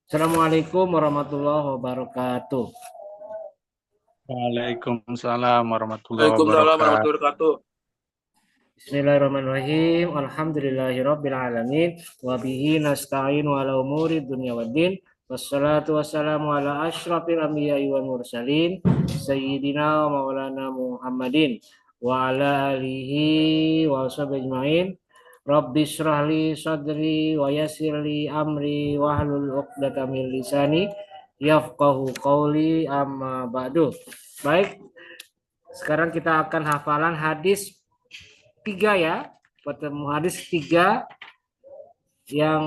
Assalamualaikum warahmatullahi wabarakatuh. Waalaikumsalam warahmatullahi Waalaikumsalam wabarakatuh. warahmatullahi wabarakatuh. Bismillahirrahmanirrahim. Alhamdulillahirabbil alamin wa bihi nasta'in ala umuri dunya waddin. Wassalatu wassalamu ala asyrafil anbiya'i wal mursalin sayyidina wa maulana Muhammadin wa ala alihi wa sahbihi ajmain. Rabbi shrah li sadri wa yassir li amri wa hlul 'uqdatam min lisani yafqahu qawli amma ba'du. Baik, sekarang kita akan hafalan hadis tiga ya, pertemuan hadis tiga yang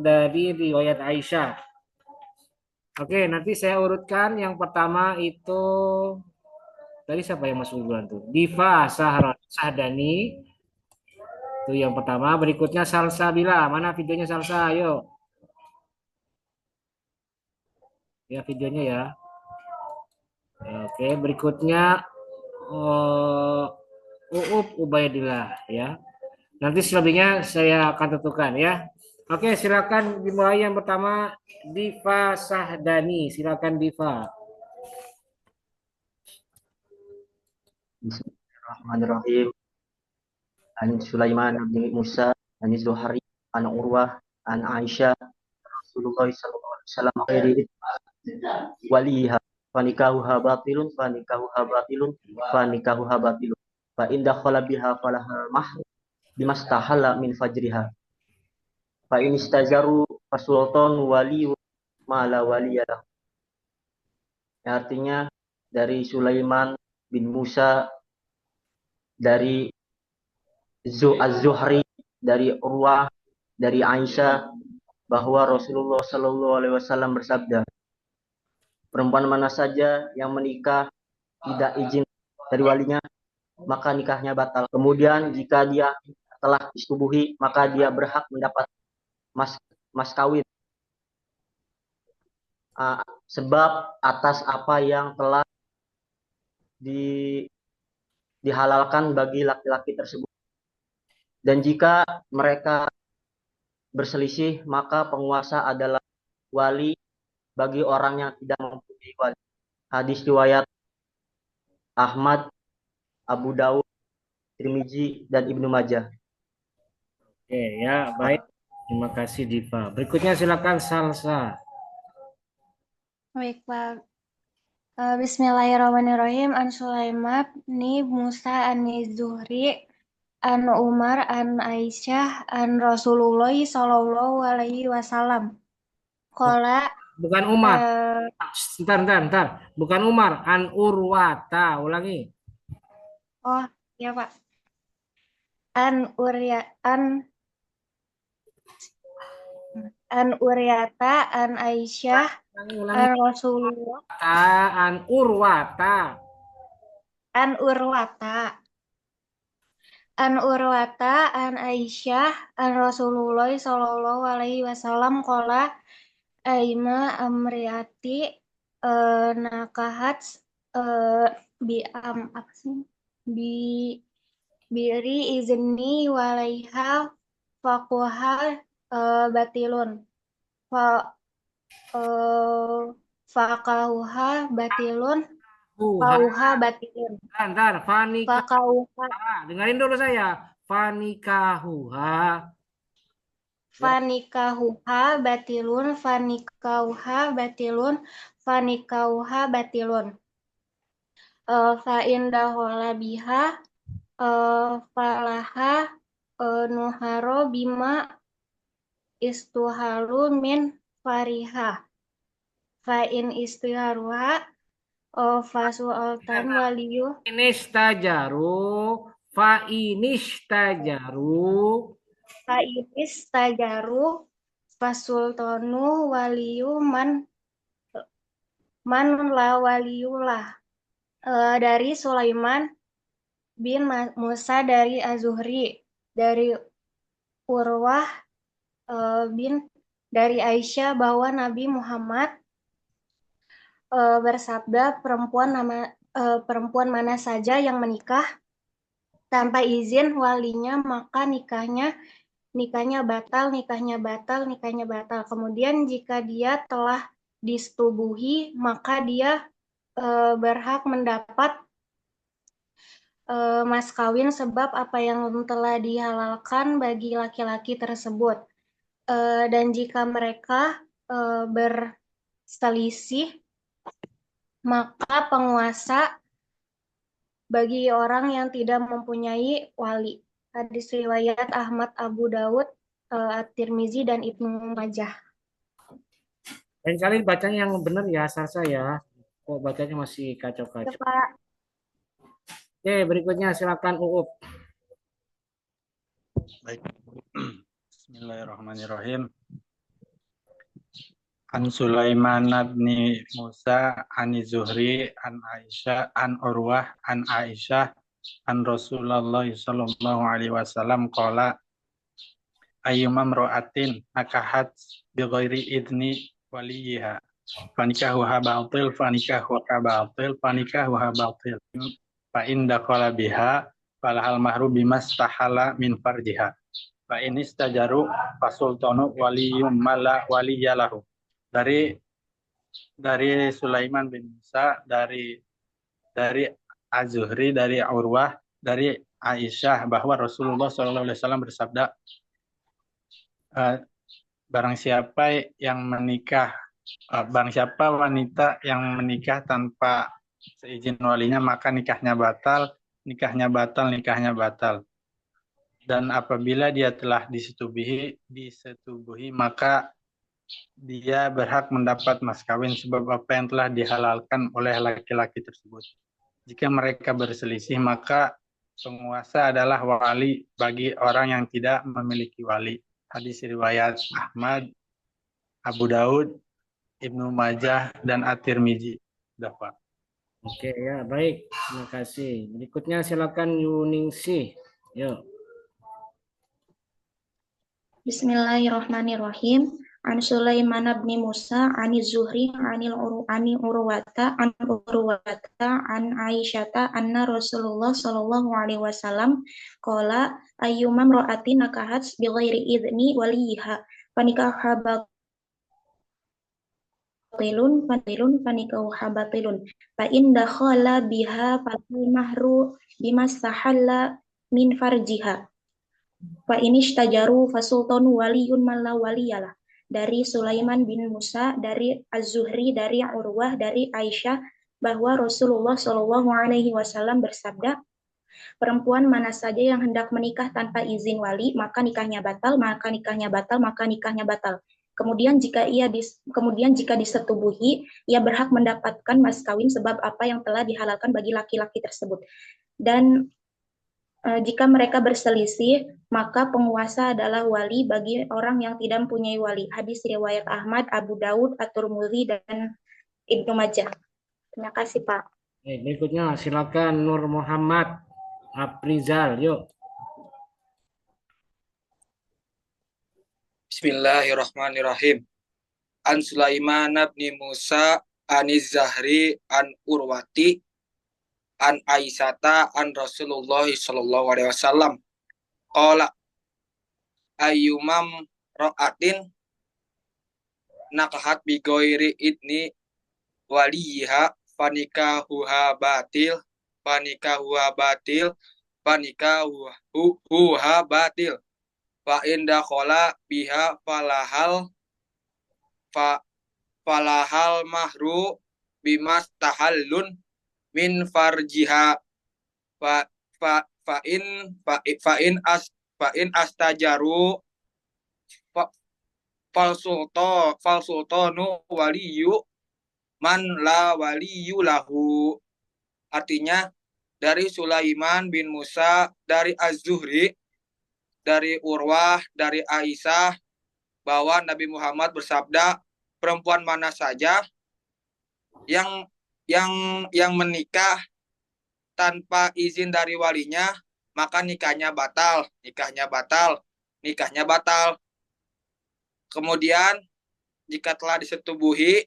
dari riwayat Aisyah. Oke, nanti saya urutkan. Yang pertama itu tadi siapa yang masuk duluan tuh? Diva Sahdani itu yang pertama. Berikutnya Salsabila. Mana videonya Salsa? Ayo, ya videonya ya. Oke, berikutnya uh, Uup Ubaidillah ya. Nanti selebihnya saya akan tentukan ya. Oke, silakan dimulai yang pertama Diva Sahdani. Silakan Diva. Bismillahirrahmanirrahim. An Sulaiman bin Musa, an Zuhari, an Urwah, an Aisyah, Rasulullah sallallahu alaihi wasallam khairi waliha fanikahuha batilun fanikahuha batilun fanikahuha batilun fa in dakhala biha falaha mahr bimastahala min fajriha fa in istajaru fasultan wali mala waliyalah. Artinya dari Sulaiman bin Musa, dari Az-Zuhri, dari Urwah, dari Aisyah, bahwa Rasulullah Shallallahu Alaihi Wasallam bersabda, perempuan mana saja yang menikah tidak izin dari walinya, maka nikahnya batal. Kemudian jika dia telah disetubuhi, maka dia berhak mendapat mas mas kawin, sebab atas apa yang telah di, dihalalkan bagi laki-laki tersebut. Dan jika mereka berselisih, maka penguasa adalah wali bagi orang yang tidak mempunyai wali. Hadis riwayat Ahmad, Abu Dawud, Tirmizi, dan Ibnu Majah. Oke ya, baik. Terima kasih Diva. Berikutnya silakan Salsa. Baik, Pak. Bismillahirrahmanirrahim. An Sulaiman ni Musa an Zuhri an Umar an Aisyah an Rasulullah sallallahu alaihi wasallam. Qala Bukan Umar. eh, Ntar. Bukan Umar. An Urwata. Ulangi. oh ya Pak. An Urya an Uryata an Aisyah Ulangi. an Rasulullah An Urwata. an Urwata an Aisyah an Rasulullah sallallahu alaihi wasallam qala Aima amriati nakahat eh, bi apa sih bi biri izni walaiha fakuha batilun fa eh, fakauha batilun Huha. fauha batilun Ntar. Fanika. fakauha Dengarin dulu saya. Fanikahuha. Ya. fanikahuha batilun fanikauha batilun fanikauha batilun fa indahola biha falaha nuharo bima istuharu min fariha fa in istiharuha fasu altan waliyu Inistajaru. Fa inistajaru. fa inis tajaru fasultanu waliyu man la waliyulah. Dari Sulaiman bin Musa, dari Az-Zuhri, dari Urwah bin dari Aisyah, bahwa Nabi Muhammad bersabda, perempuan mana saja yang menikah tanpa izin walinya, maka nikahnya nikahnya batal, nikahnya batal, nikahnya batal. Kemudian jika dia telah disetubuhi, maka dia berhak mendapat mas kawin sebab apa yang telah dihalalkan bagi laki-laki tersebut. Dan jika mereka berselisih, maka penguasa bagi orang yang tidak mempunyai wali. Hadis riwayat Ahmad, Abu Dawud, At-Tirmizi, dan Ibnu Majah. Lain kali bacanya yang benar ya, Sarsa ya. Kok bacanya masih Ya, kacau-kacau. Pak. Oke, berikutnya silakan Uup. Baik. Bismillahirrahmanirrahim. An Sulaiman bin Musa an Zuhri an Aisyah an Urwah an Aisyah an Rasulullah sallallahu alaihi wasallam qala ayyuma imra'atin nakahat bi ghairi idni waliha fanikahuha batil fanikahuha batil fanikahuha batil fa in dakhala biha falahal mahru bimastahala min farjiha fa in istajaru fasultanu waliyum mala waliyalahu. Dari Sulaiman bin Musa, dari Az-Zuhri, dari Urwah, dari Aisyah bahwa Rasulullah SAW bersabda, barang siapa wanita yang menikah tanpa seizin walinya, maka nikahnya batal, nikahnya batal, nikahnya batal. Dan apabila dia telah disetubuhi, maka dia berhak mendapat mas kawin sebab apa yang telah dihalalkan oleh laki-laki tersebut. Jika mereka berselisih, maka penguasa adalah wali bagi orang yang tidak memiliki wali. Hadis riwayat Ahmad, Abu Daud, Ibnu Majah, dan At-Tirmizi. Sudah, Pak. Oke ya, baik. Terima kasih. Berikutnya silakan Yuningsih. Yuk. Bismillahirrahmanirrahim. An Sulaiman bin Musa an Zuhri an Urwata an Aisyata anna Rasulullah sallallahu alaihi wasallam qala ayyuma imra'atin nakahat bi ghairi idni waliha fanikaha batilun fanikahu batilun fa in dakhala biha fal mahru bimastahalla min farjiha Wa inishtajaru fasultanu waliyun malla waliyalah. Dari Sulaiman bin Musa, dari Az-Zuhri, dari Urwah, dari Aisyah bahwa Rasulullah Shallallahu Alaihi Wasallam bersabda, perempuan mana saja yang hendak menikah tanpa izin wali, maka nikahnya batal, maka nikahnya batal, maka nikahnya batal. Kemudian jika disetubuhi, ia berhak mendapatkan mas kawin sebab apa yang telah dihalalkan bagi laki-laki tersebut. Dan jika mereka berselisih, maka penguasa adalah wali bagi orang yang tidak mempunyai wali. Hadis riwayat Ahmad, Abu Dawud, At-Tirmidzi, dan Ibnu Majah. Terima kasih, Pak. Berikutnya silakan Nur Muhammad Aprizal. Yuk. Bismillahirrahmanirrahim. An Sulaiman bin Musa an Zahri an Urwati an Aisyata an Rasulullah sallallahu alaihi wasallam qala ayyumam ra'atin nakahat bi ghairi idni waliha fanikahuha batil fanikahuha batil fa in dakhala biha falahal mahru bimastahallun min farjiha fa in astajaru falsultanu waliyu man la waliyu lahu. Artinya dari Sulaiman bin Musa, dari Az-Zuhri, dari Urwah, dari Aisyah bahwa Nabi Muhammad bersabda, perempuan mana saja yang menikah tanpa izin dari walinya, maka nikahnya batal. Kemudian jika telah disetubuhi,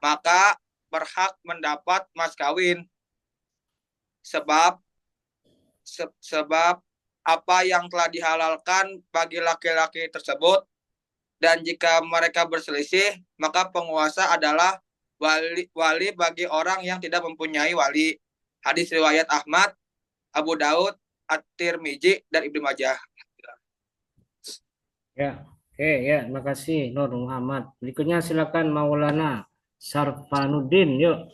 maka berhak mendapat mas kawin. Sebab apa yang telah dihalalkan bagi laki-laki tersebut, dan jika mereka berselisih, maka penguasa adalah wali bagi orang yang tidak mempunyai wali. Hadis riwayat Ahmad, Abu Daud, At-Tirmizi, dan Ibnu Majah. Ya, oke ya, terima kasih Nur Muhammad. Berikutnya silakan Maulana Sarfanuddin, yuk.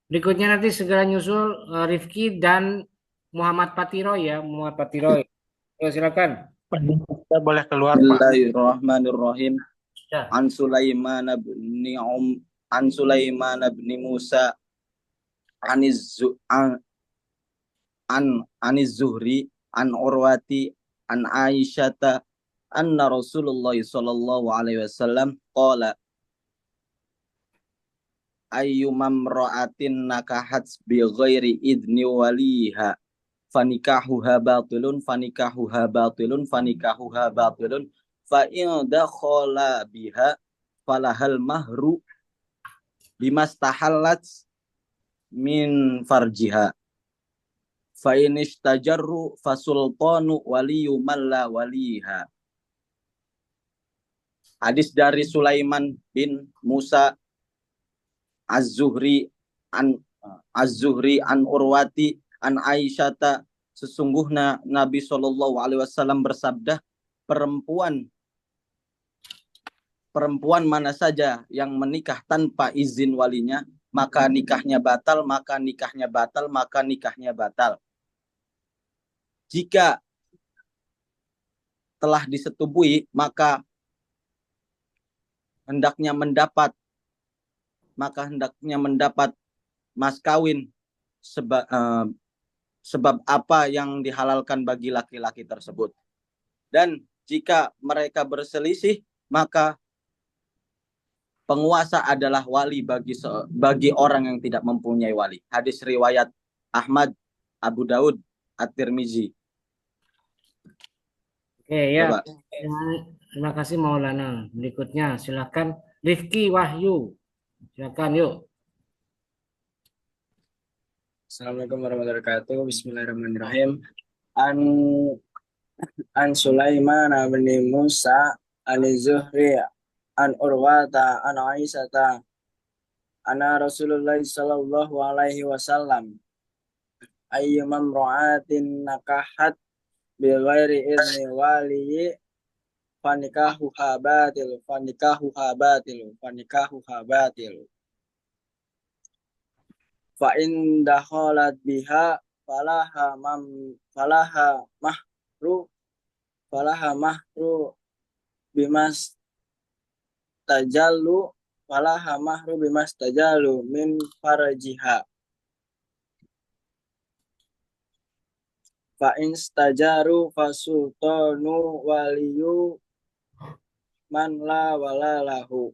Berikutnya nanti segera nyusul Rifki dan Muhammad Patiroy ya, Muhammad Patiroy. Yuk, silakan. Kita boleh keluar, Pak. Bismillahirrahmanirrahim. Ya. An Sulaiman bin Musa Aniz Zuhri an Urwati an Aisyata anna Rasulullah sallallahu alaihi wasallam qala ayyumam ra'atin nakahat bi ghairi idni waliha fanikahuha batilun fa in dakhala biha falahal mahru bimastahallat min farjiha fa in istajarru fasultanu waliyu man la waliha. Hadis dari Sulaiman bin Musa Az-Zuhri an Urwati an Aisyata, sesungguhnya Nabi Shallallahu alaihi wasallam bersabda, perempuan mana saja yang menikah tanpa izin walinya, maka nikahnya batal. Jika telah disetubui, maka hendaknya mendapat mas kawin sebab apa yang dihalalkan bagi laki-laki tersebut. Dan jika mereka berselisih, maka penguasa adalah wali bagi orang yang tidak mempunyai wali. Hadis riwayat Ahmad, Abu Daud, At-Tirmizi. Oke ya. Terima kasih Maulana. Berikutnya silakan Rifki Wahyu. Silakan yuk. Assalamualaikum warahmatullahi wabarakatuh. Bismillahirrahmanirrahim. An Sulaiman bin Musa an Zuhri an Urwata an Aisyata anna Rasulullah sallallahu alaihi wasallam ayyumam ra'atin nakahat bi ghairi izni waliyi fanikahuha batil fa in dakhalat biha falaha mahru bimas tajallu min farjiha fa in stajaru fasultanu waliyu man la walalahu.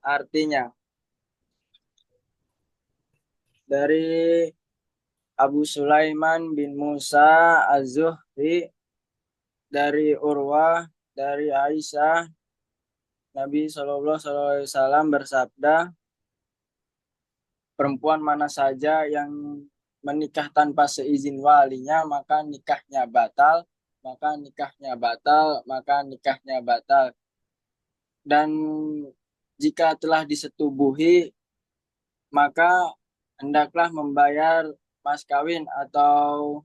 Artinya, dari Abu Sulaiman bin Musa Az-Zuhri, dari Urwah, dari Aisyah, Nabi Shallallahu alaihi wasallam bersabda, perempuan mana saja yang menikah tanpa seizin walinya, maka nikahnya batal. Dan jika telah disetubuhi, maka hendaklah membayar mas kawin atau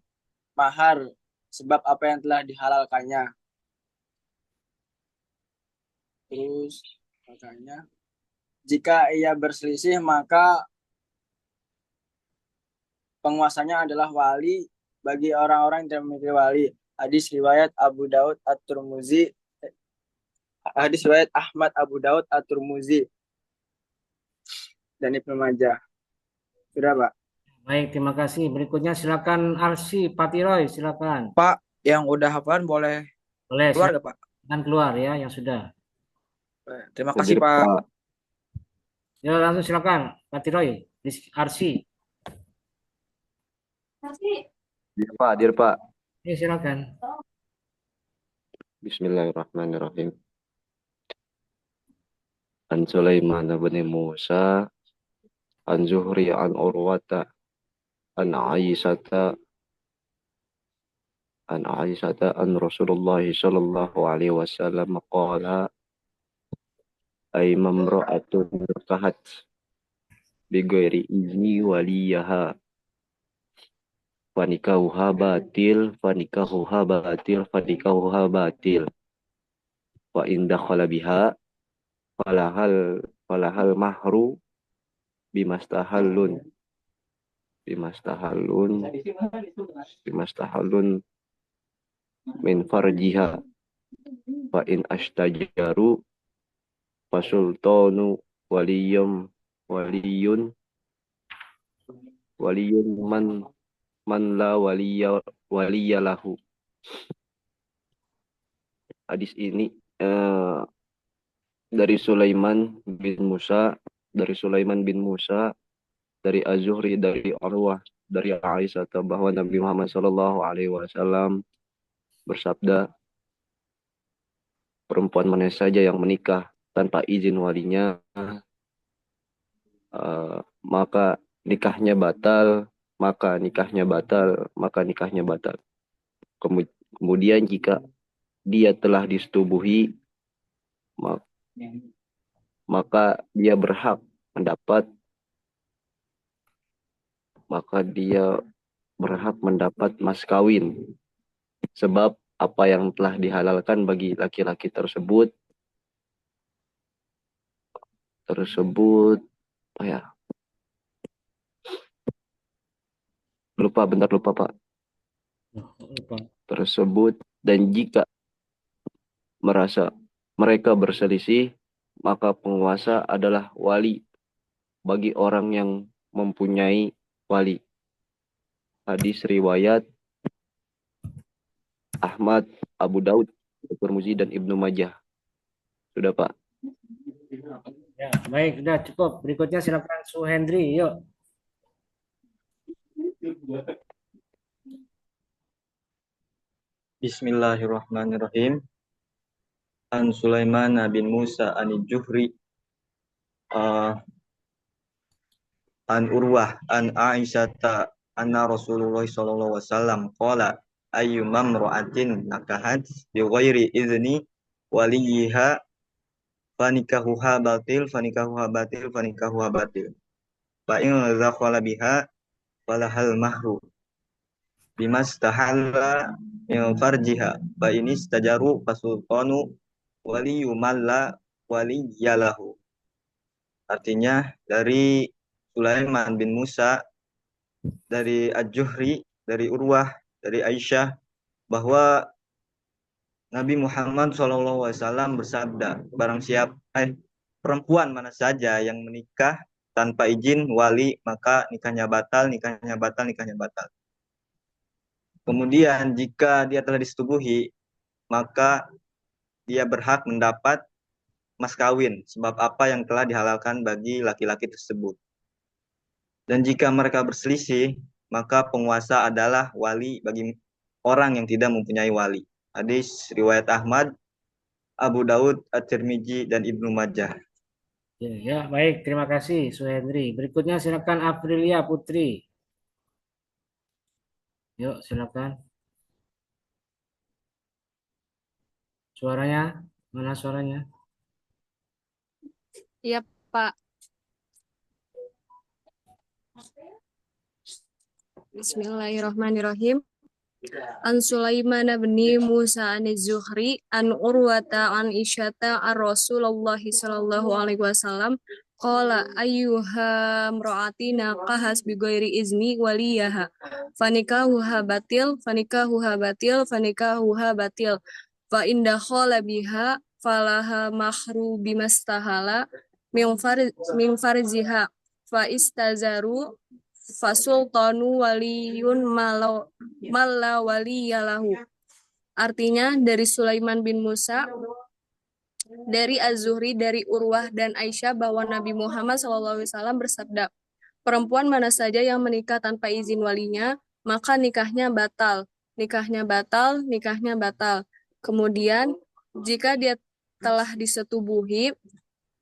mahar sebab apa yang telah dihalalkannya. Terus makanya jika ia berselisih, maka penguasanya adalah wali bagi orang-orang yang tidak memiliki wali. Hadis riwayat Abu Daud At-Tirmizi. Hadis riwayat Ahmad, Abu Daud At-Tirmizi dan Ibnu Majah. Sudah, Pak. Baik, terima kasih. Berikutnya silakan Arsi Patiroy, silakan. Pak, yang udah hafalan boleh keluar nggak, Pak? Kan keluar ya, yang sudah. Terima kasih, Pak. Ya, langsung silakan Patiroy, Arsi. Dir Pak. Ya, silakan. Bismillahirrahmanirrahim. An Sulaiman bin Musa an Zuhri an Urwata an Aisyata an Rasulullah sallallahu alaihi wasallam qala ay mamra'atun nakahat bighairi izni waliyaha fanikahuha batil wa in dakhala biha falahal mahru bimastahallun min farjiha fa in ashtajaru fasultanu waliyun man la waliya lahu. Hadis ini dari Sulaiman bin Musa, dari Az-Zuhri, dari Urwah, dari Aisyah bahwa Nabi Muhammad Shallallahu Alaihi Wasallam bersabda, perempuan mana saja yang menikah tanpa izin walinya, maka nikahnya batal. Kemudian jika dia telah disetubuhi, maka dia berhak mendapat mas kawin, sebab apa yang telah dihalalkan bagi laki-laki tersebut lupa Pak. Dan jika mereka berselisih, maka penguasa adalah wali bagi orang yang mempunyai wali. Hadis riwayat Ahmad, Abu Daud, Tirmidzi dan Ibnu Majah. Sudah Pak. Ya, baik, sudah cukup. Berikutnya silakan Suhendri, yuk. Bismillahirrahmanirrahim. An Sulaiman bin Musa an Juhri an Urwah an Aisyata anna Rasulullah sallallahu alaihi wasallam qala ayyu mamra'atin nakahat bi ghairi izni waliha fanikahuha batil fa in zakhala biha falahal mahru bimastahalla min farjiha fa in istajaru fasultanu waliyu malla waliyalahu. Artinya dari Sulaiman bin Musa, dari Az-Zuhri, dari Urwah, dari Aisyah, bahwa Nabi Muhammad SAW bersabda, barang siapa perempuan mana saja yang menikah tanpa izin wali, maka nikahnya batal. Kemudian jika dia telah disetubuhi, maka dia berhak mendapat mas kawin, sebab apa yang telah dihalalkan bagi laki-laki tersebut. Dan jika mereka berselisih, maka penguasa adalah wali bagi orang yang tidak mempunyai wali. Hadis riwayat Ahmad, Abu Daud, At-Tirmidzi dan Ibnu Majah. Ya, baik, terima kasih Suhendri. Berikutnya silakan Aprilia Putri. Yuk, silakan. Suaranya, mana suaranya? Iya, Pak. Bismillahirrahmanirrahim. An Sulaiman bin Musa an Zuhri an Urwata an Isyata an Rasulullah sallallahu alaihi wasallam qala ayyuha imra'atina qahas bi ghairi izni waliyaha fanikahuha batil fa in dakhala biha falaha mahru bimastahala min farziha fa istazaru fasultanu waliyun malla waliyalahu. Artinya dari Sulaiman bin Musa, dari Az-Zuhri, dari Urwah dan Aisyah bahwa Nabi Muhammad SAW bersabda, perempuan mana saja yang menikah tanpa izin walinya, maka nikahnya batal. Kemudian jika dia telah disetubuhi,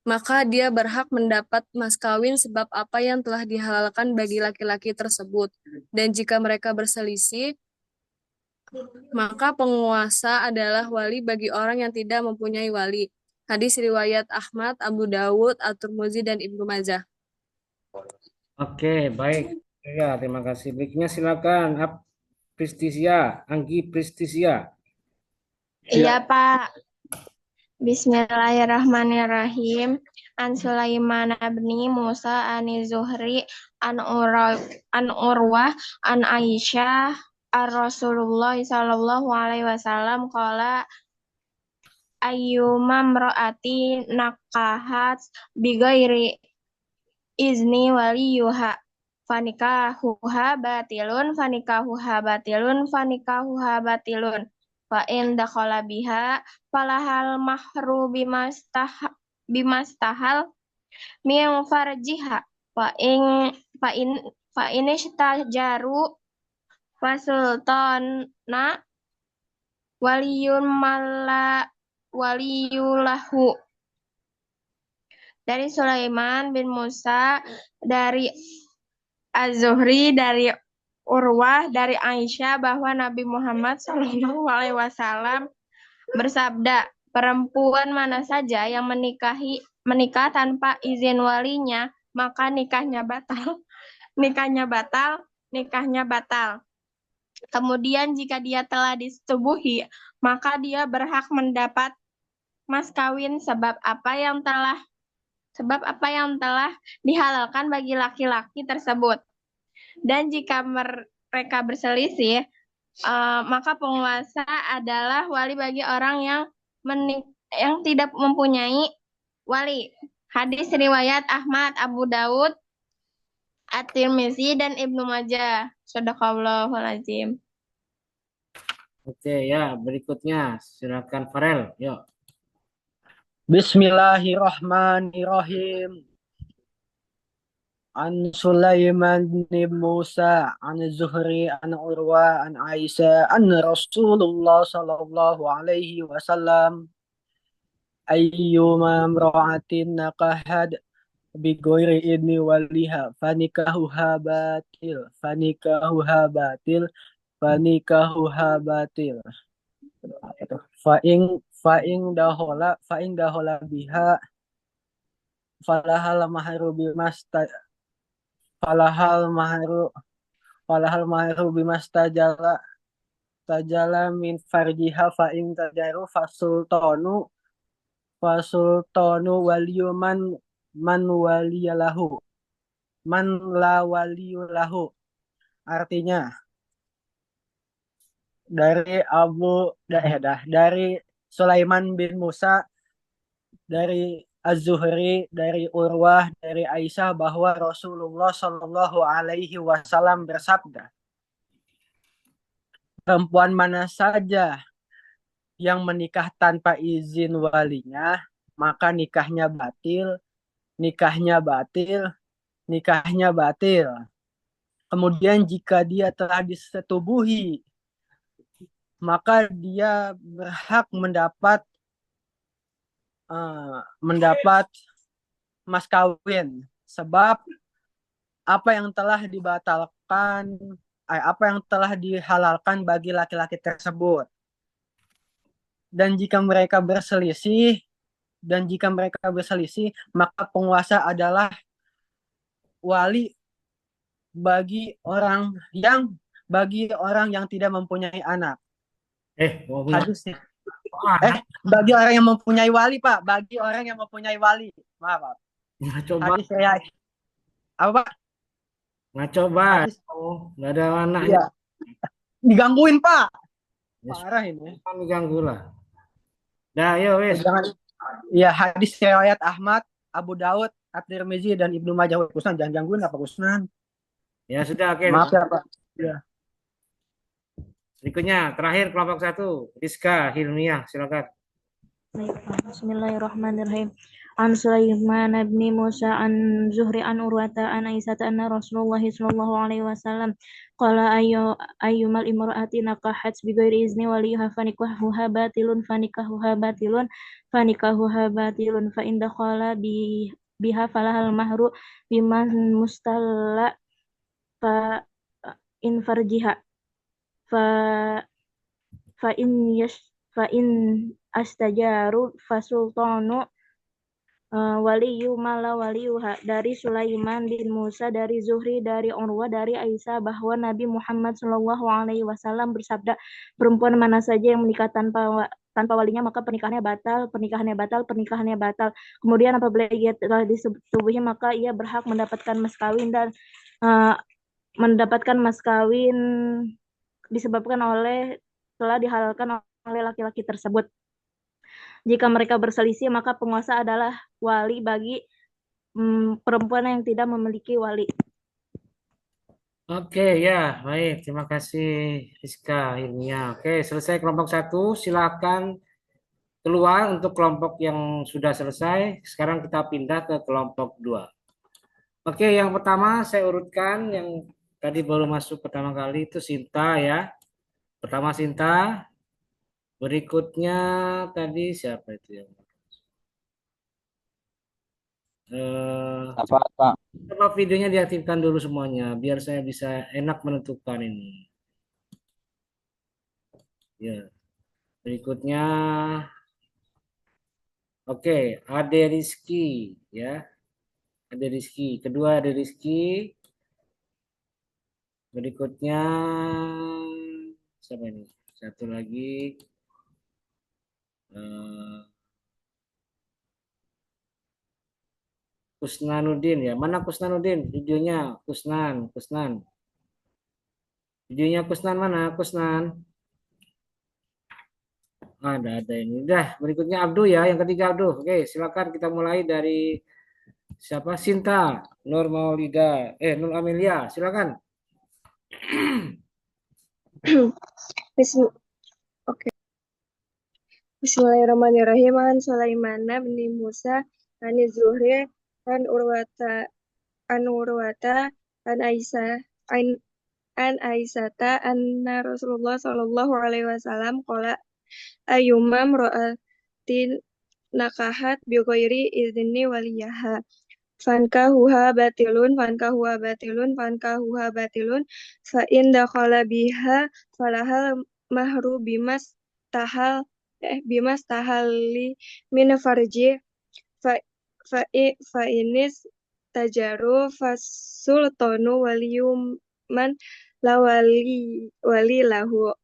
maka dia berhak mendapat mas kawin sebab apa yang telah dihalalkan bagi laki-laki tersebut. Dan jika mereka berselisih, maka penguasa adalah wali bagi orang yang tidak mempunyai wali. Hadis riwayat Ahmad, Abu Dawud, At-Tirmidzi, dan Ibnu Majah. Oke, baik. Ya, terima kasih. Berikutnya silakan Pristisia, Anggi Pristisia. Iya, Pak. Bismillahirrahmanirrahim. An Sulaiman bin Musa an Zuhri an Urwah an Aisyah ar Rasulullah sallallahu alaihi wasallam qala ayyuma imraati nakahat bighairi izni waliyuha fanikahuha batilun fa in dakhala biha falahal mahru bimastahal min farjiha fa in istajaru fasultana waliyun malla waliyulahu. Dari Sulaiman bin Musa, dari Az-Zuhri, dari Urwah, dari Aisyah bahwa Nabi Muhammad SAW bersabda, perempuan mana saja yang menikah tanpa izin walinya, maka nikahnya batal. Kemudian jika dia telah disetubuhi, maka dia berhak mendapat mas kawin sebab apa yang telah dihalalkan bagi laki-laki tersebut. Dan jika mereka berselisih, maka penguasa adalah wali bagi orang yang tidak mempunyai wali. Hadis riwayat Ahmad, Abu Dawud, At-Tirmidzi, dan Ibnu Majah. Shadaqallahul azim. Oke, ya, berikutnya silakan Farel. Yuk. Bismillahirrahmanirrahim. An Sulaiman bin Musa an Zuhri an Urwa an Aisyah an Rasulullah sallallahu alaihi wasallam ayyuma imra'atin nakahat bighairi idni waliha fanikahuha batil. Fa in dahola biha falahal mahru bimastajala min farjiha fa in tajaru fasultanu waliyuman man la waliyulahu. Artinya dari Sulaiman bin Musa, dari Az-Zuhri, dari Urwah, dari Aisyah bahwa Rasulullah Shallallahu Alaihi Wasallam bersabda, perempuan mana saja yang menikah tanpa izin walinya, maka nikahnya batil. Kemudian jika dia telah disetubuhi, maka dia berhak mendapat mas kawin sebab apa yang telah dihalalkan bagi laki-laki tersebut. Dan jika mereka berselisih, maka penguasa adalah wali bagi orang yang tidak mempunyai anak. Bagi orang yang mempunyai wali, Pak. Bagi orang yang mempunyai wali. Maaf, Pak. Hadis riwayat. Apa, Pak? Nggak coba. Nggak ada anaknya. Iya. Digangguin, Pak. Parah ini. Diganggu lah. Dah, yuk, wes. Iya, hadis riwayat Ahmad, Abu Dawud, At-Tirmidzi, dan Ibnu Majah. Kusnan, jangan gangguin apa Kusnan. Ya sudah, oke. Maaf ya, Pak. Ya. Berikutnya, terakhir kelompok 1, Rizka Hilmiah, silakan. Bismillahirrahmanirrahim. An Sulaiman bin Musa an Zuhri an Urwata an Aisyah anna Rasulullah sallallahu alaihi wasallam qala ayyumal imra'ati nakahat bighairi izni waliha fanikahuha batilun fa in dakhala biha falahal mahru biman mustalla fa in farjiha fa fa in astajaru fasultanu waliyu mala waliyuha. Dari Sulaiman bin Musa, dari Zuhri, dari Urwa, dari Aisyah bahwa Nabi Muhammad Shallallahu Alaihi Wasallam bersabda, perempuan mana saja yang menikah tanpa walinya maka pernikahannya batal. Kemudian apabila ia telah disetubuhi maka ia berhak mendapatkan mas kawin dan disebabkan oleh telah dihalalkan oleh laki-laki tersebut. Jika mereka berselisih, maka penguasa adalah wali bagi perempuan yang tidak memiliki wali. Oke, ya, baik. Terima kasih Rizka Hilmia. Oke, selesai kelompok 1. Silakan keluar untuk kelompok yang sudah selesai. Sekarang kita pindah ke kelompok 2. Oke, yang pertama saya urutkan yang tadi baru masuk pertama kali itu Sinta ya. Pertama Sinta. Berikutnya tadi siapa itu yang Apa? coba videonya diaktifkan dulu semuanya biar saya bisa enak menentukan ini. Ya. Berikutnya oke, Ade Rizky ya. Ade Rizky, kedua Ade Rizky. Berikutnya siapa ini? Satu lagi Kusnanuddin ya. Mana Kusnanuddin? Videonya Kusnan. Videonya Kusnan mana? Kusnan. Ada ini. Udah, berikutnya Abdu ya. Yang ketiga Abdu. Oke, silakan kita mulai dari siapa? Sinta, Nur Amelia. Silakan. Oke. Bismillahirrahmanirrahim. An Sulaiman bin Musa an Zuhri an Urwata an Aisyata anna Rasulullah sallallahu alaihi wasallam qala ayyuma imra'atin nakahat bi ghairi izni waliyaha fankahuha batilun fa in dakhala biha falahal mahru bimas tahali min farji fa inis tajaru fasultanu waliyuman la wali lahu.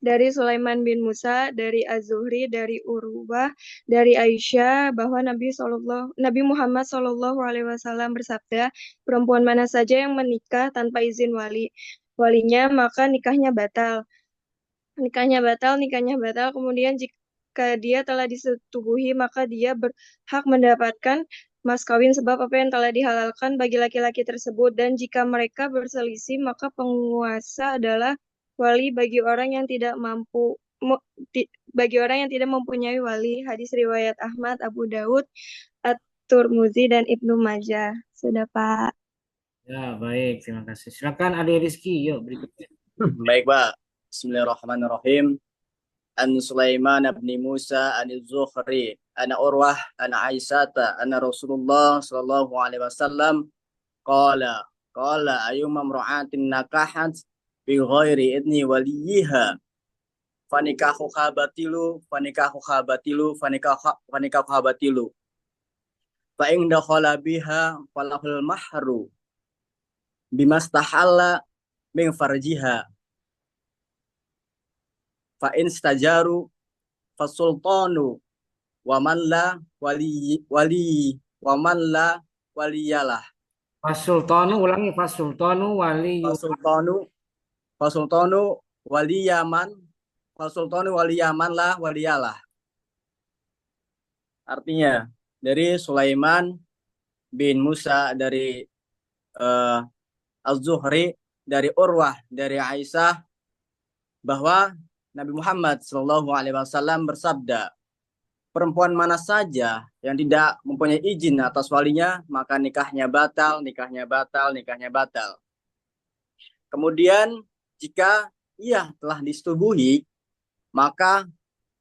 Dari Sulaiman bin Musa, dari Az-Zuhri, dari Urwah, dari Aisyah bahwa Nabi Muhammad Shallallahu Alaihi Wasallam bersabda, perempuan mana saja yang menikah tanpa izin walinya maka nikahnya batal. Kemudian jika dia telah disetubuhi maka dia berhak mendapatkan mas kawin sebab apa yang telah dihalalkan bagi laki-laki tersebut, dan jika mereka berselisih maka penguasa adalah wali bagi orang yang tidak mempunyai wali. Hadis riwayat Ahmad, Abu Daud, At-Tirmidzi dan Ibnu Majah. Sudah, Pak. Ya, baik. Terima kasih. Silakan Ade Rizky. Yuk, berikutnya. Baik, Pak. Bismillahirrahmanirrahim. An Sulaiman bin Musa an Zuhri an Urwah an Aisyata anna Rasulullah sallallahu alaihi wasallam qala ayyuma imra'atin nakahat bi ghairi idni waliyiha fanikahuha batilu fa in dakhala biha falahul mahru bimastahalla min farjiha fa in stajaru fasultanu wa man la waliyalah. Fasultanu ulangi, fasultanu waliyaman la waliyalah. Artinya dari Sulaiman bin Musa, dari Az-Zuhri, dari Urwah, dari Aisyah bahwa Nabi Muhammad Shallallahu Alaihi Wasallam bersabda, perempuan mana saja yang tidak mempunyai izin atas walinya, maka nikahnya batal, nikahnya batal, nikahnya batal. Kemudian jika ia telah disetubuhi, maka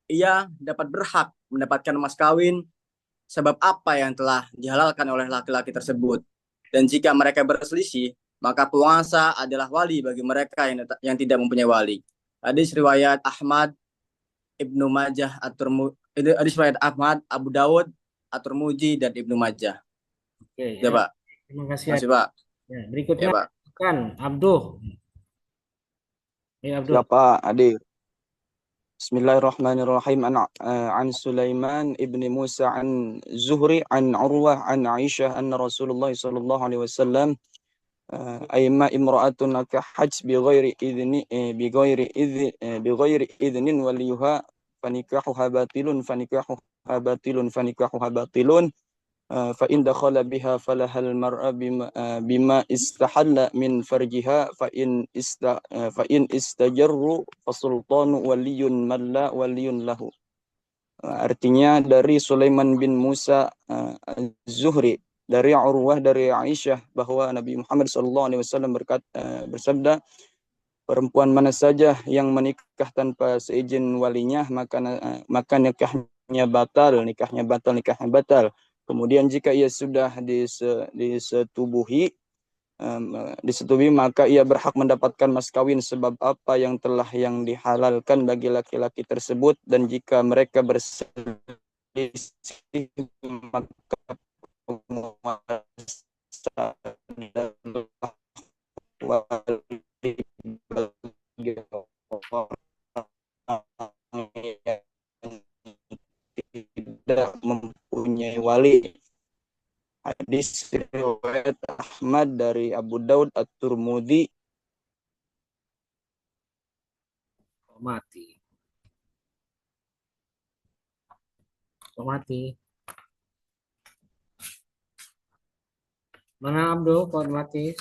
ia dapat berhak mendapatkan mas kawin sebab apa yang telah dihalalkan oleh laki-laki tersebut. Dan jika mereka berselisih, maka penguasa adalah wali bagi mereka yang tidak mempunyai wali. Hadis riwayat Ahmad, Ibnu Majah, hadis riwayat Ahmad, Abu Dawud, At-Tirmidzi dan Ibnu Majah. Oke, Ya, Pak. terima kasih. Masih, Pak. Ya, berikutnya Ya, Pak. kan Abduh. Ya, Abduh. Siapa adik? Bismillahirrahmanirrahim. An Sulaiman ibni Musa an Zuhri an Urwah an Aisyah anna Rasulullah sallallahu alaihi wasallam ayma imra'atun nakahat bighairi idnin waliyuha fanikahuha batilun فإن دخل بها فلها المرأة بما استحل من فرجها فإن استجروا فسلطان ولي من لا ولي له. Artinya dari Sulaiman bin Musa Az-Zuhri dari Urwah dari Aisyah bahwa Nabi Muhammad SAW bersabda, perempuan mana saja yang menikah tanpa seizin walinya maka nikahnya batal. Kemudian jika ia sudah disetubuhi, maka ia berhak mendapatkan mas kawin sebab apa yang dihalalkan bagi laki-laki tersebut. Dan jika mereka berselisih, maka penguasa adalah wali bagi orang yang tidak mempunyai wali. Hadis riwayat Ahmad dari Abu Daud At-Tirmidzi. Mati. Mana Abdul? Kau mati.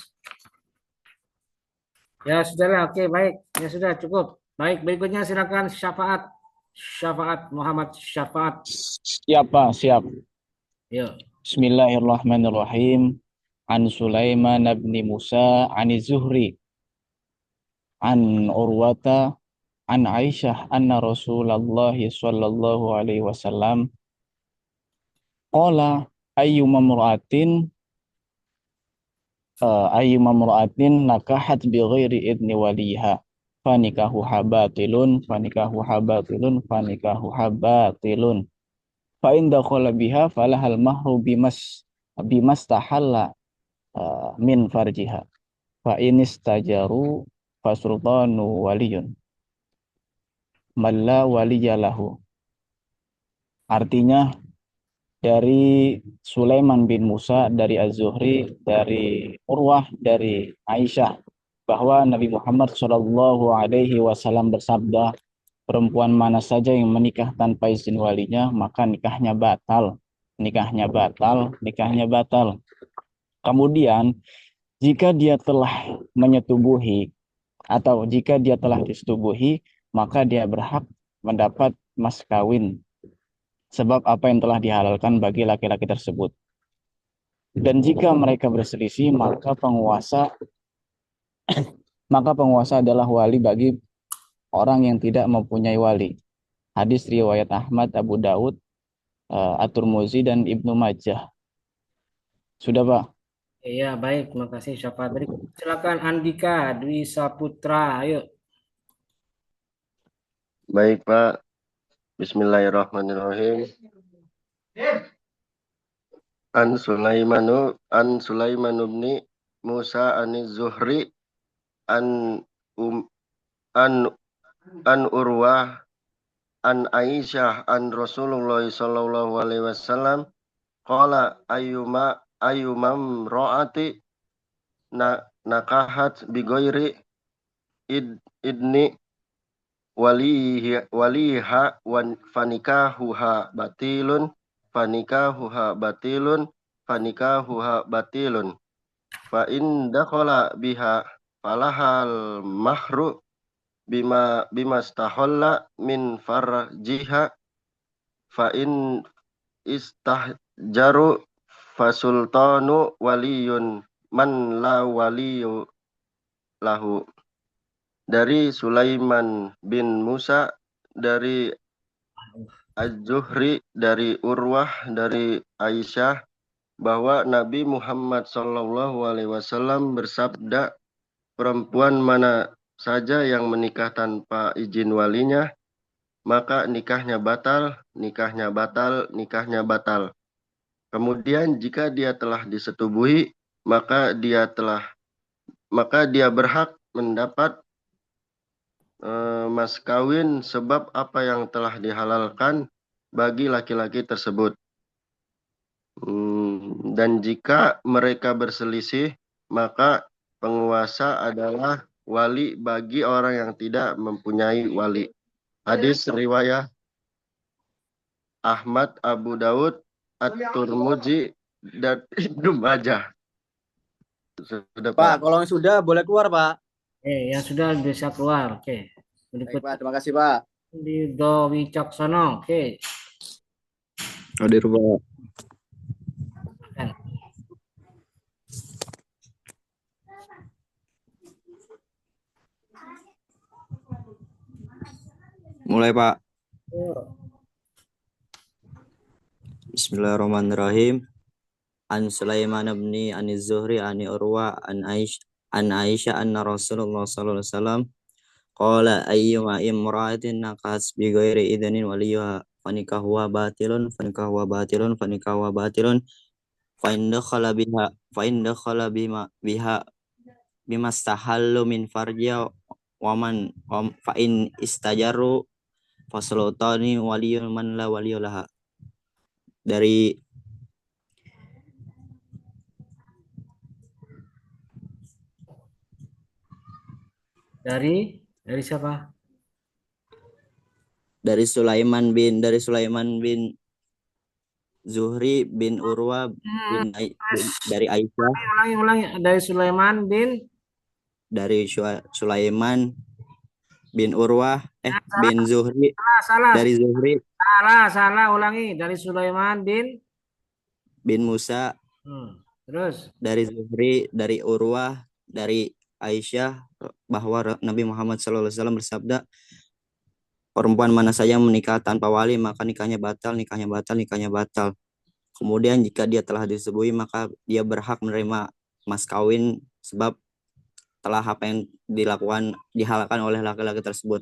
Ya sudahlah, oke baik. Ya sudah cukup. Baik, berikutnya silakan Syafaat. Muhammad Syafaat. Siap. Ya. Bismillahirrahmanirrahim. An Sulaiman bin Musa an Zuhri an Urwata an Aisyah anna Rasulullah sallallahu alaihi wasallam qala ayyuma imra'atin nakahat bighairi idni waliha fanikahuha batilun fa in dakhala biha falahal mahru bimas tahalla min farjiha fa in istajaru fasultanu waliyun malla waliyalahu. Artinya dari Sulaiman bin Musa dari Az-Zuhri dari Urwah dari Aisyah bahwa Nabi Muhammad Shallallahu Alaihi Wasallam bersabda, perempuan mana saja yang menikah tanpa izin walinya maka nikahnya batal. Kemudian jika dia telah menyetubuhi atau jika dia telah disetubuhi, maka dia berhak mendapat mas kawin sebab apa yang telah dihalalkan bagi laki-laki tersebut. Dan jika mereka berselisih, maka penguasa adalah wali bagi orang yang tidak mempunyai wali. Hadis riwayat Ahmad, Abu Dawud, At-Tirmidzi dan Ibnu Majah. Sudah, Pak? Iya, baik. Terima kasih Syafaat. Berikut silakan Andika Dwi Saputra. Ayo. Baik, Pak. Bismillahirrahmanirrahim. An Sulaiman bin Musa an Zuhri an Urwah an Aisyah an Rasulullah sallallahu alaihi wasallam qala ayyuma ra'ati nakahat bighairi idni waliha fanikahuha batilun fa in dakhala biha falahal mahru bima stahalla min farjiha fa in istahjaru fasultanu waliyun man la waliyu lahu. Dari Sulaiman bin Musa, dari Az-Zuhri, dari Urwah, dari Aisyah, bahwa Nabi Muhammad SAW bersabda, perempuan mana saja yang menikah tanpa izin walinya, maka nikahnya batal, nikahnya batal, nikahnya batal. Kemudian jika dia telah disetubuhi, maka dia berhak mendapat mas kawin sebab apa yang telah dihalalkan bagi laki-laki tersebut. Dan jika mereka berselisih, maka penguasa adalah wali bagi orang yang tidak mempunyai wali. Hadis riwayat Ahmad, Abu Daud, At-Tirmidzi, dan Ibnu Majah. Sudah, Pak, kalau yang sudah boleh keluar, Pak. Yang sudah bisa keluar. Baik, Pak. Terima kasih, Pak. Ridho Wicaksono. Hadir, Pak. Mulai, Pak. Bismillahirrahmanirrahim. An Sulaiman bin Az-Zuhri an Urwa an Aisyah anna Rasulullah sallallahu alaihi wasallam qala ayyuma imra'atin naqas bi ghairi idnin waliyha fanikahuha batilun fa in dakhala biha bimastahallu min farjiha wa man fa in istajaru fasultani waliyun man la waliyulaha. Dari siapa? Dari Sulaiman bin Zuhri bin Urwa dari Aisyah. Ulangi. Dari Sulaiman bin Urwah bin Zuhri. Salah. Dari Zuhri. Salah. Ulangi. Dari Sulaiman bin Musa. Terus. Dari Zuhri, dari Urwah, dari Aisyah, bahwa Nabi Muhammad SAW bersabda, perempuan mana saja yang menikah tanpa wali, maka nikahnya batal. Kemudian jika dia telah disetubuhi, maka dia berhak menerima mas kawin sebab telah apa yang dihalalkan oleh laki-laki tersebut.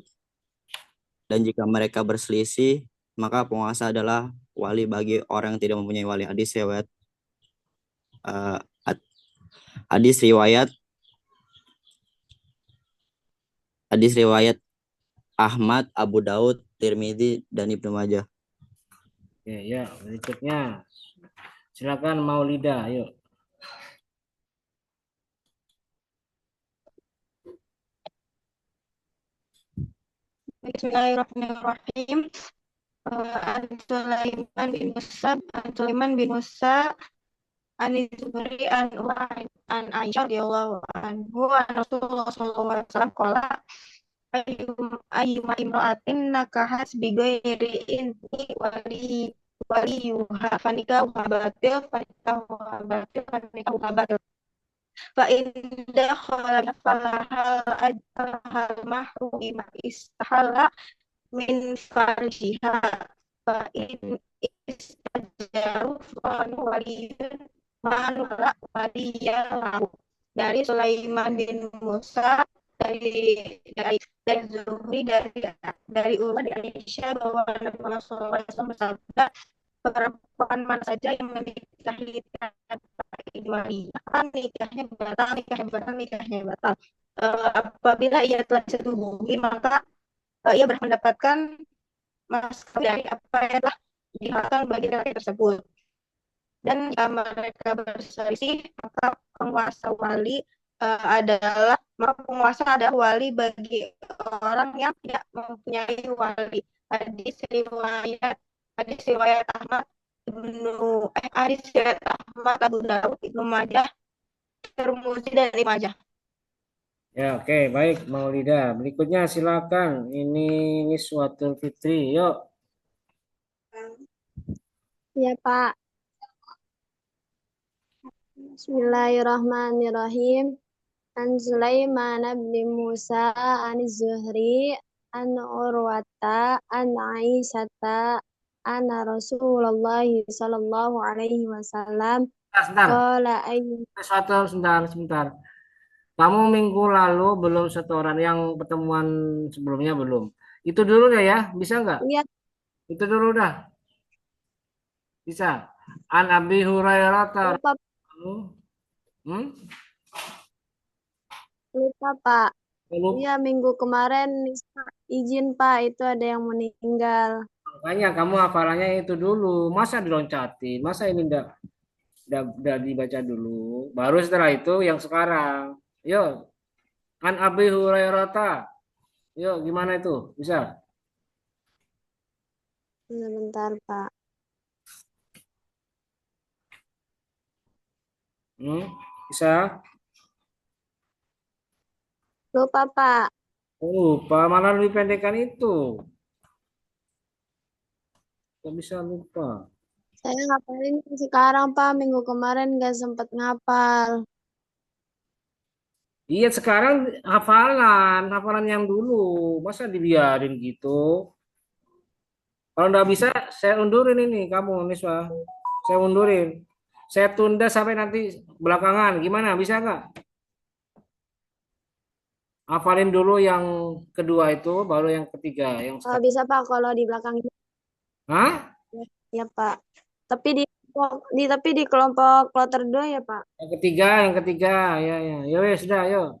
Dan jika mereka berselisih, maka penguasa adalah wali bagi orang yang tidak mempunyai wali. Hadis riwayat Ahmad, Abu Daud, Tirmidzi, dan Ibnu Majah. Ya, berikutnya. Silakan Maulida, ayo. Bismillahirrahmanirrahim. Sulaiman bin Musa an Zuhri an Aisyah radhiyallahu anhu an Rasulullah sallallahu alaihi wasallam qala ayyuma imra'atin nakahat bi ghairi idni waliyuha fanikahuha batil fa in dakhala falahal mahru bima istahalla min farjiha fa in istajaru waliyun manula waliyalahu. Dari Sulaiman bin Musa, dari Zuhri, dari Urwa, dari Aisyah, bahwa Nabi Muhammad SAW bersabda, perempuan mana saja yang menikahi tanpa wali, maka nikahnya batal. Apabila ia telah disetubuhi, maka ia berhak mendapatkan mas kawin dari apa yang telah dihalalkan bagi laki tersebut. Dan jika mereka berselisih, maka penguasa adalah wali bagi orang yang tidak mempunyai wali. Hadis riwayat Ahmad, Abu Daud, Ibnu Majah, Tirmidzi, dan Ibnu Majah. Ya, oke, baik Maulida. Berikutnya silakan. Ini Niswatul Fitri, yuk. Ya, Pak. Bismillahirrahmanirrahim. An Sulaiman bin Musa an Zuhri an Urwata an Aisyata anna Rasulullah sallallahu alaihi wasallam Sebentar, qala ayyu sebentar. Kamu minggu lalu belum setoran, yang pertemuan sebelumnya belum. Itu dulu deh ya, bisa nggak? ya Itu dulu dah, bisa. An Abi Hurairah lupa hmm? lupa Pak. Lupa. Iya minggu kemarin izin Pak itu ada yang meninggal. Makanya kamu hafalannya itu dulu. Masa diloncatin? Masa ini enggak dibaca dulu. Baru setelah itu yang sekarang. Yuk, An Abi Hurairah. Yuk, gimana itu? Bisa? Sebentar Pak. Bisa? Lupa Pak. Lupa, malah lebih pendekkan itu. Kok bisa lupa? Saya ngapalin sekarang Pak. Minggu kemarin nggak sempat ngapal. Iya, sekarang hafalan yang dulu. Masa dibiarin gitu? Kalau nggak bisa, saya undurin ini kamu, Niswa. Saya undurin. Saya tunda sampai nanti belakangan. Gimana? Bisa nggak? Hafalin dulu yang kedua itu, baru yang ketiga. Yang Bisa Pak kalau di belakang ini. Hah? Ya Pak. Tapi di kelompok kloter 2 ya Pak. Yang ketiga. Ya, ya. Ya, wes, sudah, yuk.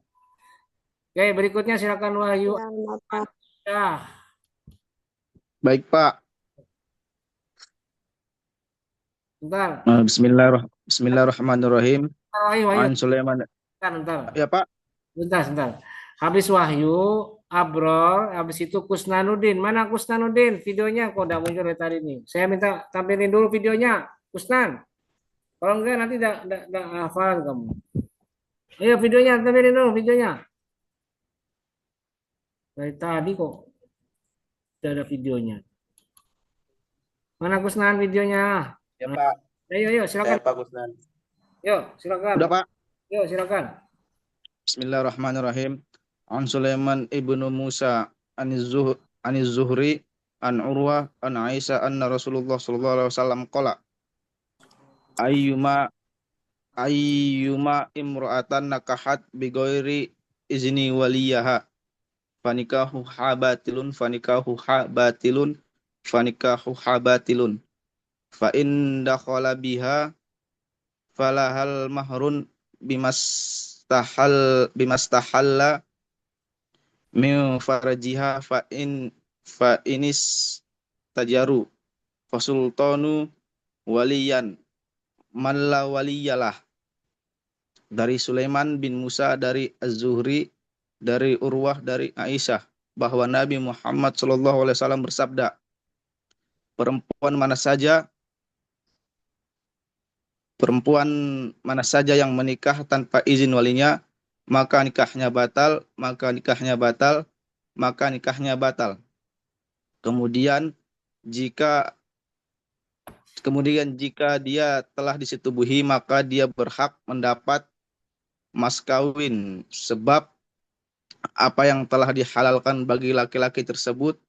Oke, berikutnya silakan Wahyu. Ya. Baik, Pak. Bentar. Bismillahirrahmanirrahim. Wahyu. An Sulaiman. Bentar. Ya, Pak. Bentar. Habis Wahyu, Abrol, habis itu Kusnanudin. Mana Kusnanudin? Videonya kok udah muncul dari tadi nih. Saya minta tampilin dulu videonya, Kusnan. Kalau enggak nanti enggak hafal kamu. Ayo videonya, tampilin dulu videonya. Dari tadi kok udah ada videonya. Mana Kusnan videonya? Ya, Pak. Ayo, silakan. Pak Kusnan. Yuk, silakan. Udah, Pak. Yuk, silakan. Bismillahirrahmanirrahim. An Sulaiman ibnu Musa an Zuhri an Urwah an Aisyah anna Rasulullah sallallahu alaihi wasallam qala ayyuma imra'atan nakahat bighairi izni waliyaha fanikahu habatilun fa in dakhala biha falahal mahrun bimastahalla min farajiha fa inis tajaru fasultanu waliyan man la waliyalah. Dari Sulaiman bin Musa, dari Az-Zuhri, dari Urwah, dari Aisyah, bahwa Nabi Muhammad SAW bersabda, perempuan mana saja yang menikah tanpa izin walinya, maka nikahnya batal. Kemudian jika dia telah disetubuhi, maka dia berhak mendapat mas kawin, sebab apa yang telah dihalalkan bagi laki-laki tersebut.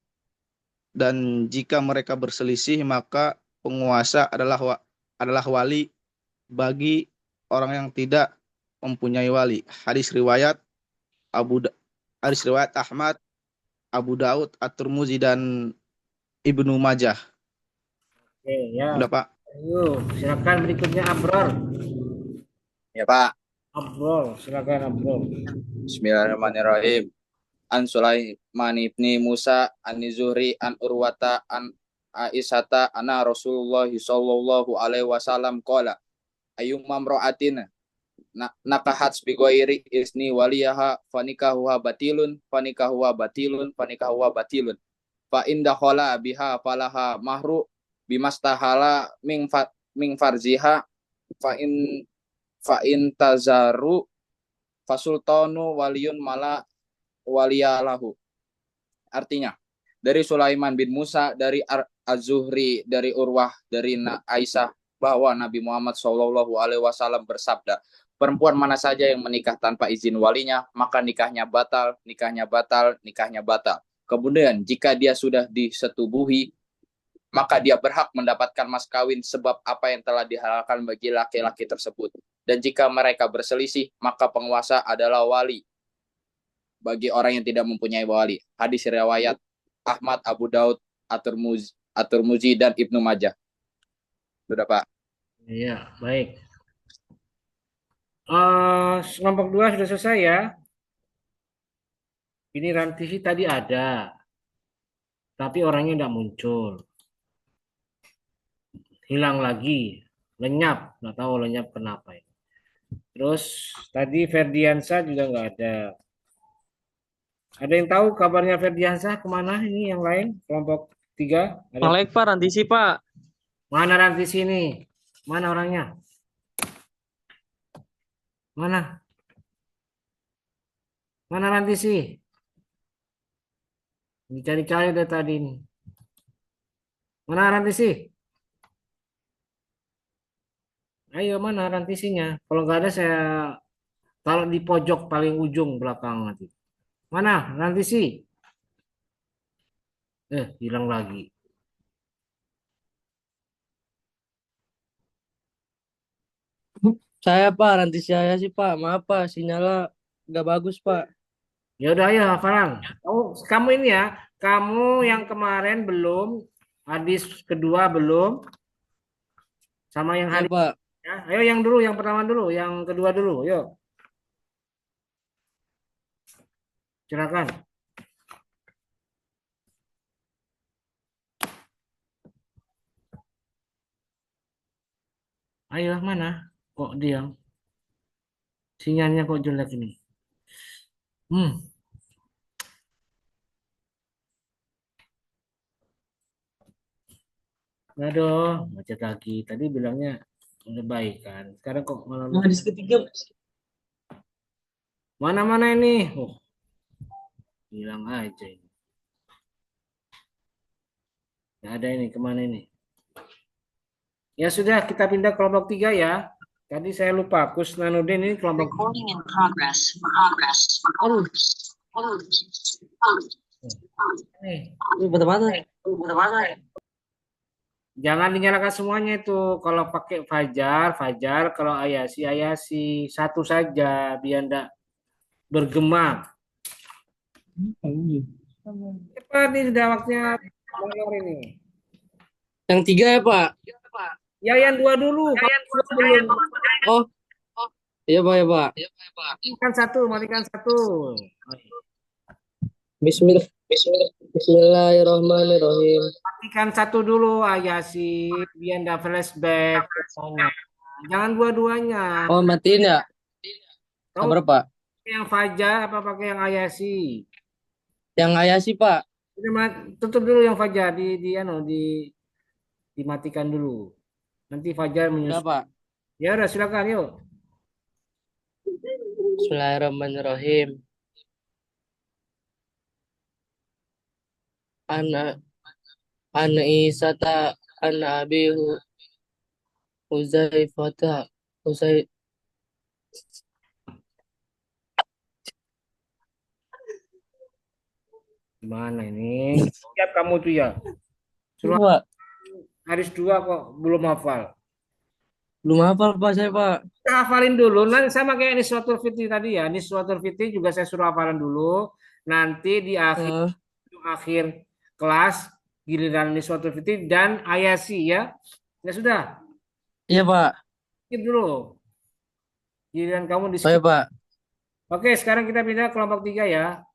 Dan jika mereka berselisih, maka penguasa adalah wali bagi orang yang tidak mempunyai wali. Hadis riwayat Ahmad, Abu Daud, At-Tirmidzi, dan Ibnu Majah. Oke, ya. Udah, Pak. Ayo, silakan berikutnya Abrol. Ya, Pak. Abrol, silakan Abrol. Bismillahirrahmanirrahim. An Sulaiman ibni Musa an Zuhri an Urwata an Aisyata anna Rasulullah sallallahu alaihi wasallam qala ayyumma imra'atin nakahat bi ghairi isni waliyaha fanikahuha batilun fa in dakhala biha falaha mahru bimastahala min farziha fa in tazaru fasultanu waliyun mala waliyalahu. Artinya, dari Sulaiman bin Musa, dari Az-Zuhri dari Urwah dari Aisyah bahwa Nabi Muhammad SAW bersabda, perempuan mana saja yang menikah tanpa izin walinya, maka nikahnya batal, nikahnya batal, nikahnya batal. Kemudian jika dia sudah disetubuhi, maka dia berhak mendapatkan mas kawin sebab apa yang telah dihalalkan bagi laki-laki tersebut. Dan jika mereka berselisih, maka penguasa adalah wali bagi orang yang tidak mempunyai wali. Hadis riwayat Ahmad, Abu Daud, At-Tirmidzi dan Ibnu Majah. Sudah, Pak. Iya, baik. Kelompok 2 sudah selesai ya. Ini rantisi tadi ada, tapi orangnya tidak muncul. Hilang lagi, lenyap, nggak tahu lenyap kenapa. Terus tadi Ferdiansa juga nggak ada. Ada yang tahu kabarnya Ferdiansa kemana ini yang lain? Kelompok 3? Melek Pak, rantisi Pak. Mana rantisi ini? Mana orangnya? Mana? Mana rantisi? Dicari-cari dari tadi ini. Mana rantisi? Ayo mana rantisinya? Kalau nggak ada saya taruh di pojok paling ujung belakang nanti. Mana rantisi? Hilang lagi. Saya Pak, rantisi saya sih Pak. Maaf Pak, sinyalnya nggak bagus Pak. Ya udah ayo hafalan. Kamu ini ya, kamu yang kemarin belum, hadis kedua belum, sama yang hari. Pak. Ya, ayo yang dulu, yang pertama dulu, yang kedua dulu, yuk. Silakan. Ayo mana? Kok diam? Sinyalnya kok jelek ini? Aduh, macet lagi. Tadi bilangnya udah baik kan. Sekarang kok malah Hadis ketiga. Mana-mana ini? Hilang aja ini. Nggak ada ini, kemana ini? Ya sudah, kita pindah kelompok 3 ya. Tadi saya lupa, Kusnanuddin ini kelompok. Recording in progress. Jangan dinyalakan semuanya itu. Kalau pakai fajar. Kalau ayasi. Satu saja, biar enggak bergema. Cepat nih, sudah waktunya ini. Yang 3 ya Pak? Ya yang 2 dulu. Oh, iya Pak, ya Pak. Matikan satu. Bismillahirrahmanirrahim. Matikan satu dulu ayasi, biar enggak flashback. Jangan dua-duanya. Oh, matiin ya? Sabar Pak. Yang fajar apa pakai yang ayasi? Yang ayasi Pak. Tutup dulu yang fajar dimatikan dulu. Nanti fajar menyusul. Pak. Ya udah silakan yuk. Bismillahirrahmanirrahim. Ana Isata ana Abi Huzaifata Gimana ini? Siap kamu tuh ya? Surah Hadis 2 kok belum hafal. Belum hafal Pak saya Pak. Kita hafalin dulu. Nanti sama kayak Niswatul Fitri tadi ya. Niswatul Fitri juga saya suruh hafalan dulu. Nanti di akhir kelas giliran Niswatul Fitri dan ayasi ya. Ya sudah. Iya Pak. Skip dulu. Giliran kamu di skip. Pak. Oke, sekarang kita pindah kelompok 3 ya.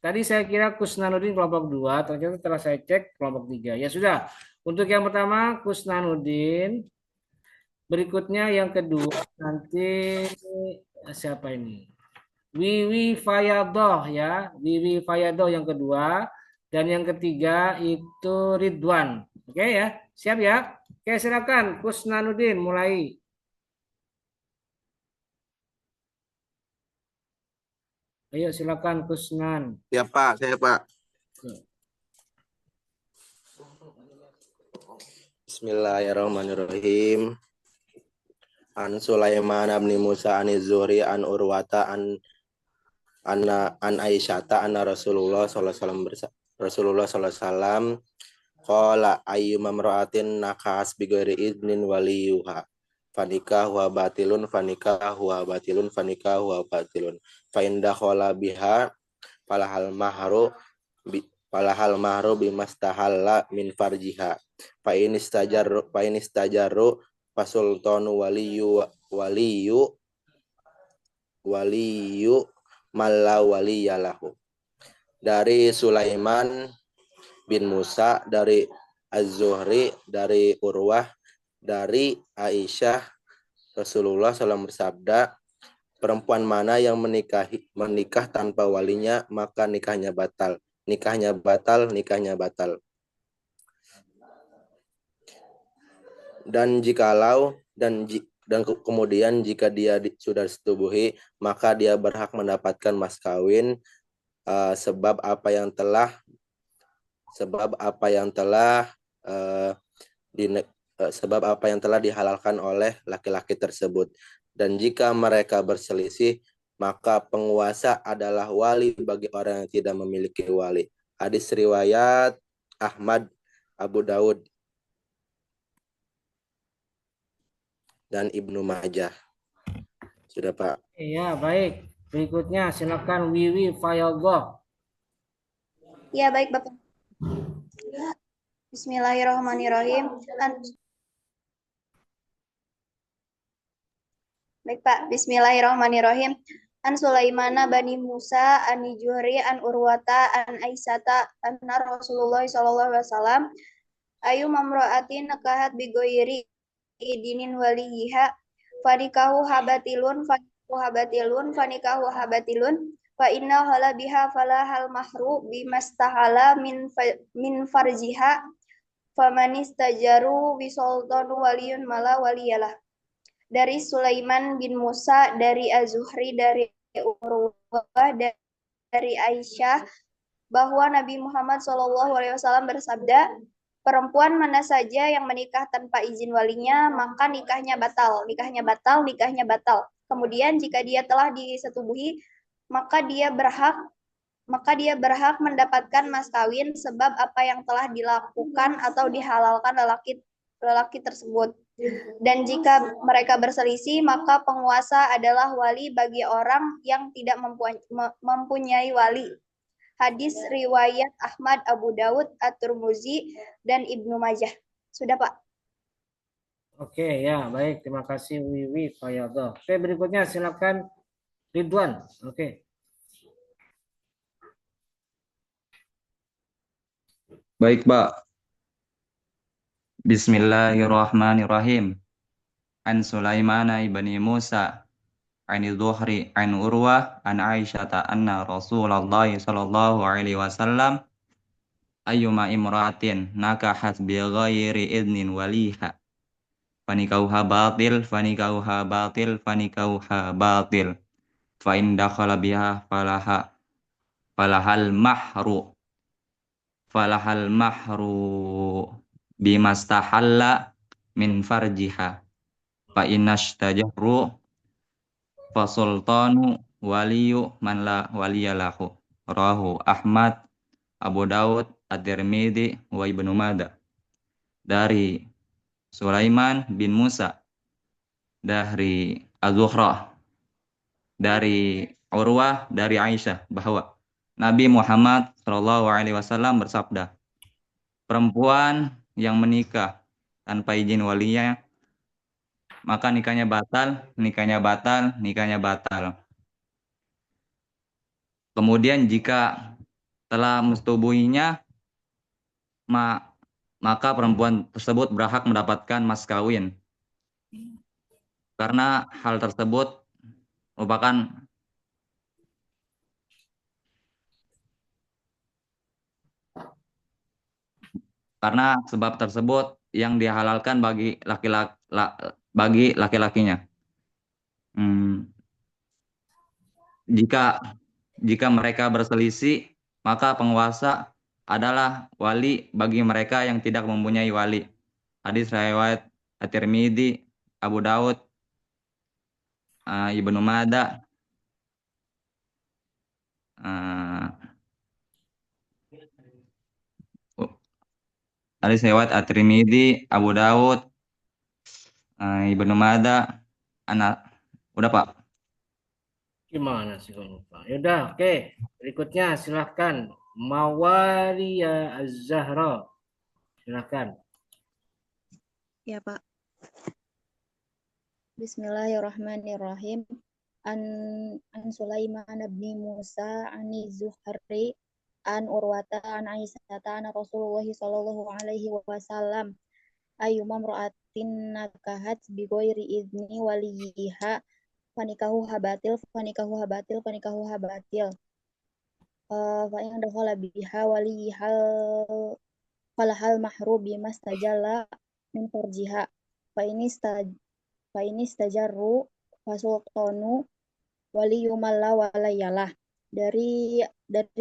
Tadi saya kira Kusnanuddin kelompok 2, ternyata setelah saya cek kelompok 3. Ya sudah. Untuk yang pertama Kusnanuddin. Berikutnya yang kedua nanti siapa ini? Wiwi Fayadoh ya. Wiwi Fayadoh yang kedua. Dan yang ketiga itu Ridwan. Oke ya. Siap ya? Oke silakan Kusnanuddin mulai. Ayo silakan Kusnan. Ya Pak, saya Pak. Bismillahirrahmanirrahim. An Sulaiman bin Musa an Zuhri an Urwata an Aisyata anna Rasulullah sallallahu alaihi wasallam qala ayyuma imra'atin nakas bi ghairi idnin waliyuha fanikahu batilun fa inda khala biha falahal mahru bimastahalla min farjiha fa inistajarru fasultanu waliyu malla waliyalahu. Dari Sulaiman bin Musa, dari Az-Zuhri, dari Urwah, dari Aisyah, Rasulullah SAW bersabda, perempuan mana yang menikah tanpa walinya, maka nikahnya batal. Nikahnya batal. Dan kemudian jika dia sudah disetubuhi, maka dia berhak mendapatkan mas kawin sebab apa yang telah dihalalkan oleh laki-laki tersebut. Dan jika mereka berselisih, maka penguasa adalah wali bagi orang yang tidak memiliki wali. Hadis riwayat Ahmad, Abu Daud, dan Ibnu Majah. Sudah, Pak? Iya, baik. Berikutnya silakan Wiwi Fayallah. Ya, baik Bapak. Bismillahirrahmanirrahim. Baik Pak, Bismillahirrahmanirrahim. An Sulaimana bani Musa an Zuhri an Urwata an Aisyata anna Rasulullah sallallahu alaihi wasallam ayu mamra'atin nakahat bi ghairi idinin waliha fanikahu habatilun fa inna hala biha falahal mahru bimastahala min farjiha famanistajaru bisultanu waliyun mala waliyalah. Dari Sulaiman bin Musa, dari Az-Zuhri, dari Urwah, dari Aisyah, bahwa Nabi Muhammad SAW bersabda, perempuan mana saja yang menikah tanpa izin walinya, maka nikahnya batal. Kemudian jika dia telah disetubuhi, maka dia berhak mendapatkan mas kawin sebab apa yang telah dilakukan atau dihalalkan lelaki tersebut. Dan jika mereka berselisih, maka penguasa adalah wali bagi orang yang tidak mempunyai wali. Hadis riwayat Ahmad, Abu Daud, At-Tirmizi, dan Ibnu Majah. Sudah, Pak? Oke, ya, baik. Terima kasih Wiwi Fayadhah. Oke, berikutnya silakan Ridwan. Oke. Baik, Pak. Bismillahirrahmanirrahim. An Sulaiman ibni Musa an Zuhri an Urwah an Aisyata anna Rasulullah sallallahu alaihi wasallam ayyuma imra'atin nakahat bi ghairi idnin waliha fanikauha batil fa in dakhala biha falahal mahru bimastahalla min farjiha fa inashtajaru fasultanu waliyu man la waliyalahu. Rawahu Ahmad, Abu Daud, At-Tirmidzi, wa Ibnu Majah. Dari Sulaiman bin Musa, dari Az-Zuhra, dari Urwah, dari Aisyah, bahwa Nabi Muhammad SAW bersabda, perempuan yang menikah tanpa izin walinya, maka nikahnya batal. Kemudian jika telah mensetubuhinya, maka perempuan tersebut berhak mendapatkan mas kawin. Karena hal tersebut merupakan karena sebab tersebut yang dihalalkan bagi laki-lakinya. Jika mereka berselisih, maka penguasa adalah wali bagi mereka yang tidak mempunyai wali. Hadis riwayat At-Tirmidzi, Abu Daud, Ibnu Majah, hadis riwayat At-Tirmidzi, Abu Daud, Ibnu Majah, udah Pak. Gimana sih kamu Pak? Yaudah, oke. Berikutnya silahkan Mawalia Az-Zahra. Silahkan. Ya, Pak. Bismillahirrahmanirrahim. An Sulaiman bin Musa an Zuhri an Urwata an Aisyah an Rasulullah sallallahu alaihi wasallam ayyuma imra'atin nakahat bi ghairi izni waliha fanikahuha batil fa in dakhala biha walihal falahal mahru bimastajalla min farjiha fa ini stajarru fasultanu waliyumalla walayalah. Dari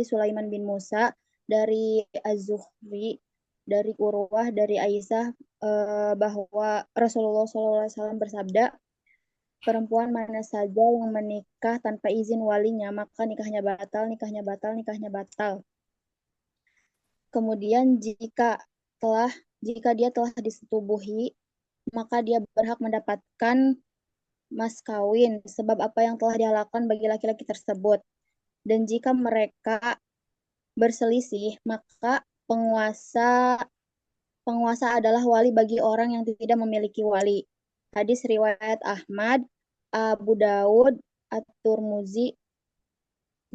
Sulaiman bin Musa, dari Az-Zuhri, dari Urwah, dari Aisyah, bahwa Rasulullah SAW bersabda, perempuan mana saja yang menikah tanpa izin walinya, maka nikahnya batal. Kemudian jika dia telah disetubuhi, maka dia berhak mendapatkan mas kawin sebab apa yang telah dihalalkan bagi laki-laki tersebut. Dan jika mereka berselisih, maka penguasa adalah wali bagi orang yang tidak memiliki wali. Hadis riwayat Ahmad, Abu Daud, At-Tirmidzi,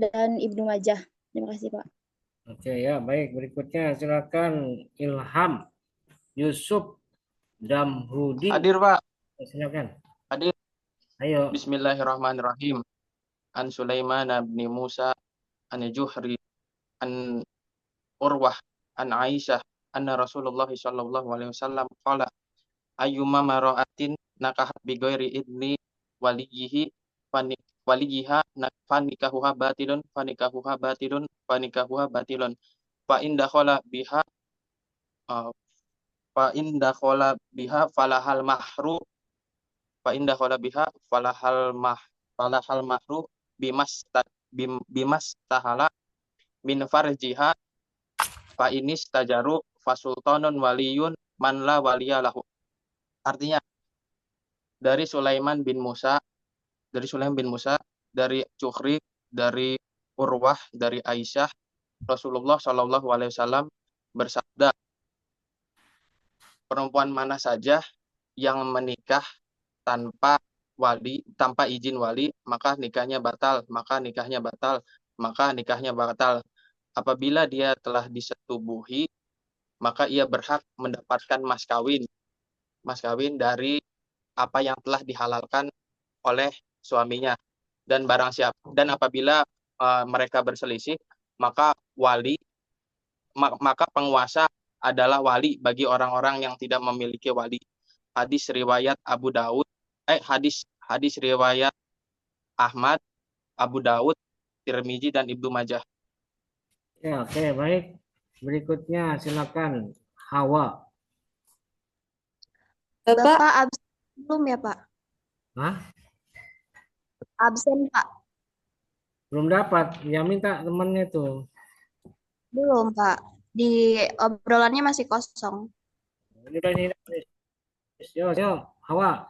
dan Ibnu Majah. Terima kasih, Pak. Oke ya, baik. Berikutnya silakan Ilham Yusuf Damhudi. Hadir, Pak. Silakan. Hadir. Ayo. Bismillahirrahmanirrahim. An Sulaiman bin Musa an Zuhri an Urwah an Aisyah anna Rasulullah sallallahu alaihi wasallam qala ayyuma mara'atin nakahat bi ghairi idni waliyiha fanikahuha batilun fa in dakhala biha falahal mahru bimas tahala min farjiha fa inis tajaru fasultanun waliyun man la waliyalahu. Artinya dari Sulaiman bin Musa, dari Zuhri, dari Urwah, dari Aisyah, Rasulullah Shallallahu Alaihi Wasallam bersabda, perempuan mana saja yang menikah tanpa izin wali, maka nikahnya batal. Apabila dia telah disetubuhi, maka ia berhak mendapatkan mas kawin dari apa yang telah dihalalkan oleh suaminya. Dan apabila mereka berselisih, maka penguasa adalah wali bagi orang-orang yang tidak memiliki wali. Hadis riwayat riwayat Ahmad, Abu Daud, Tirmidzi, dan Ibnu Majah. Ya, oke, baik. Berikutnya silakan Hawa. Bapak absen belum ya, Pak? Hah? Absen, Pak. Belum dapat. Yang minta temannya tuh. Belum, Pak. Di obrolannya masih kosong. Ini. Yo, Hawa.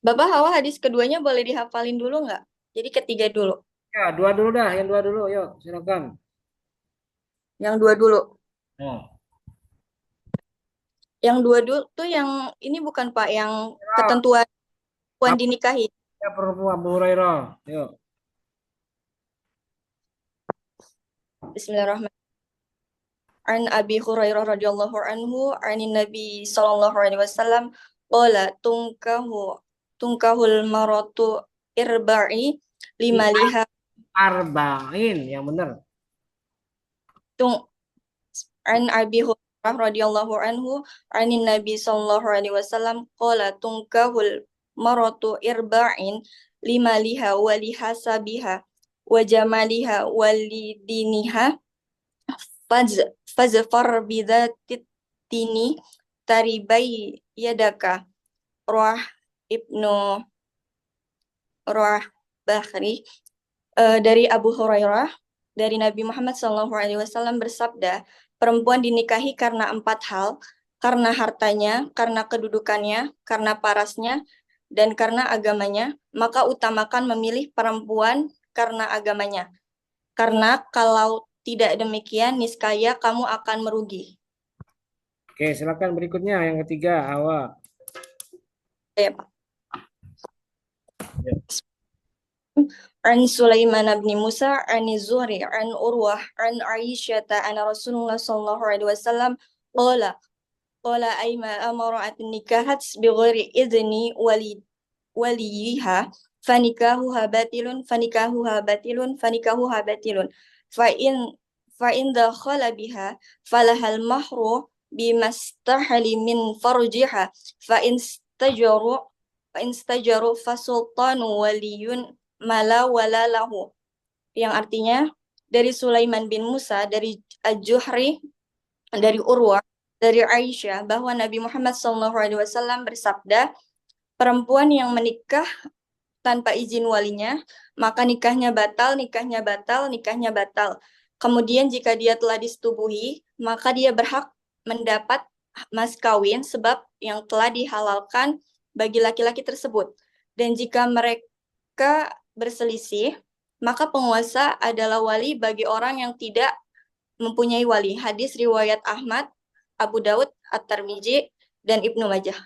Bapak, Hawa hadis keduanya boleh dihafalin dulu nggak? Jadi ketiga dulu. Ya, dua dulu dah. Yang dua dulu. Yuk, silakan. Yang dua dulu. Oh. Yang dua dulu tuh yang ini bukan Pak, yang ketentuan dinikahi. Ya, perempuan Abu Hurairah. Yuk. Bismillahirrahmanirrahim. An Abi Hurairah radhiyallahu anhu, anin Nabi sallallahu alaihi wasallam, qala tunkahul maratu irba'i limaliha. Arba'in, yang benar. An Abi Hurairah radhiyallahu anhu, anin Nabi sallallahu alaihi wasallam, qala tunkahul maratu irba'in limaliha walihasabiha wa jamaliha walidiniha fazfar bidzati tini taribai yadaka. Ruah Ibnu Ruah Bahri dari Abu Hurairah dari Nabi Muhammad SAW bersabda, perempuan dinikahi karena 4 hal, karena hartanya, karena kedudukannya, karena parasnya, dan karena agamanya, maka utamakan memilih perempuan karena agamanya. Karena kalau tidak demikian, niscaya kamu akan merugi. Oke, silakan berikutnya yang ketiga, Hawa. Ya, Pak. An Sulaiman bin Musa an Zuhri an Urwah an Aisyah anna Rasulullah sallallahu alaihi wasallam qala ayma amra'atin nikahat bighairi idzni waliha fanikahuha batilun fa in dakhala biha falahal mahru bimastahli min farjiha fa in stajaru fasultanu waliyun mala wala lahu, yang artinya dari Sulaiman bin Musa, dari Az-Zuhri, dari Urwah, dari Aisyah, bahwa Nabi Muhammad SAW bersabda, perempuan yang menikah tanpa izin walinya, maka nikahnya batal, nikahnya batal, nikahnya batal. Kemudian jika dia telah disetubuhi, maka dia berhak mendapat mas kawin sebab yang telah dihalalkan bagi laki-laki tersebut. Dan jika mereka berselisih, maka penguasa adalah wali bagi orang yang tidak mempunyai wali. Hadis riwayat Ahmad, Abu Daud, At-Tirmidzi, dan Ibnu Majah.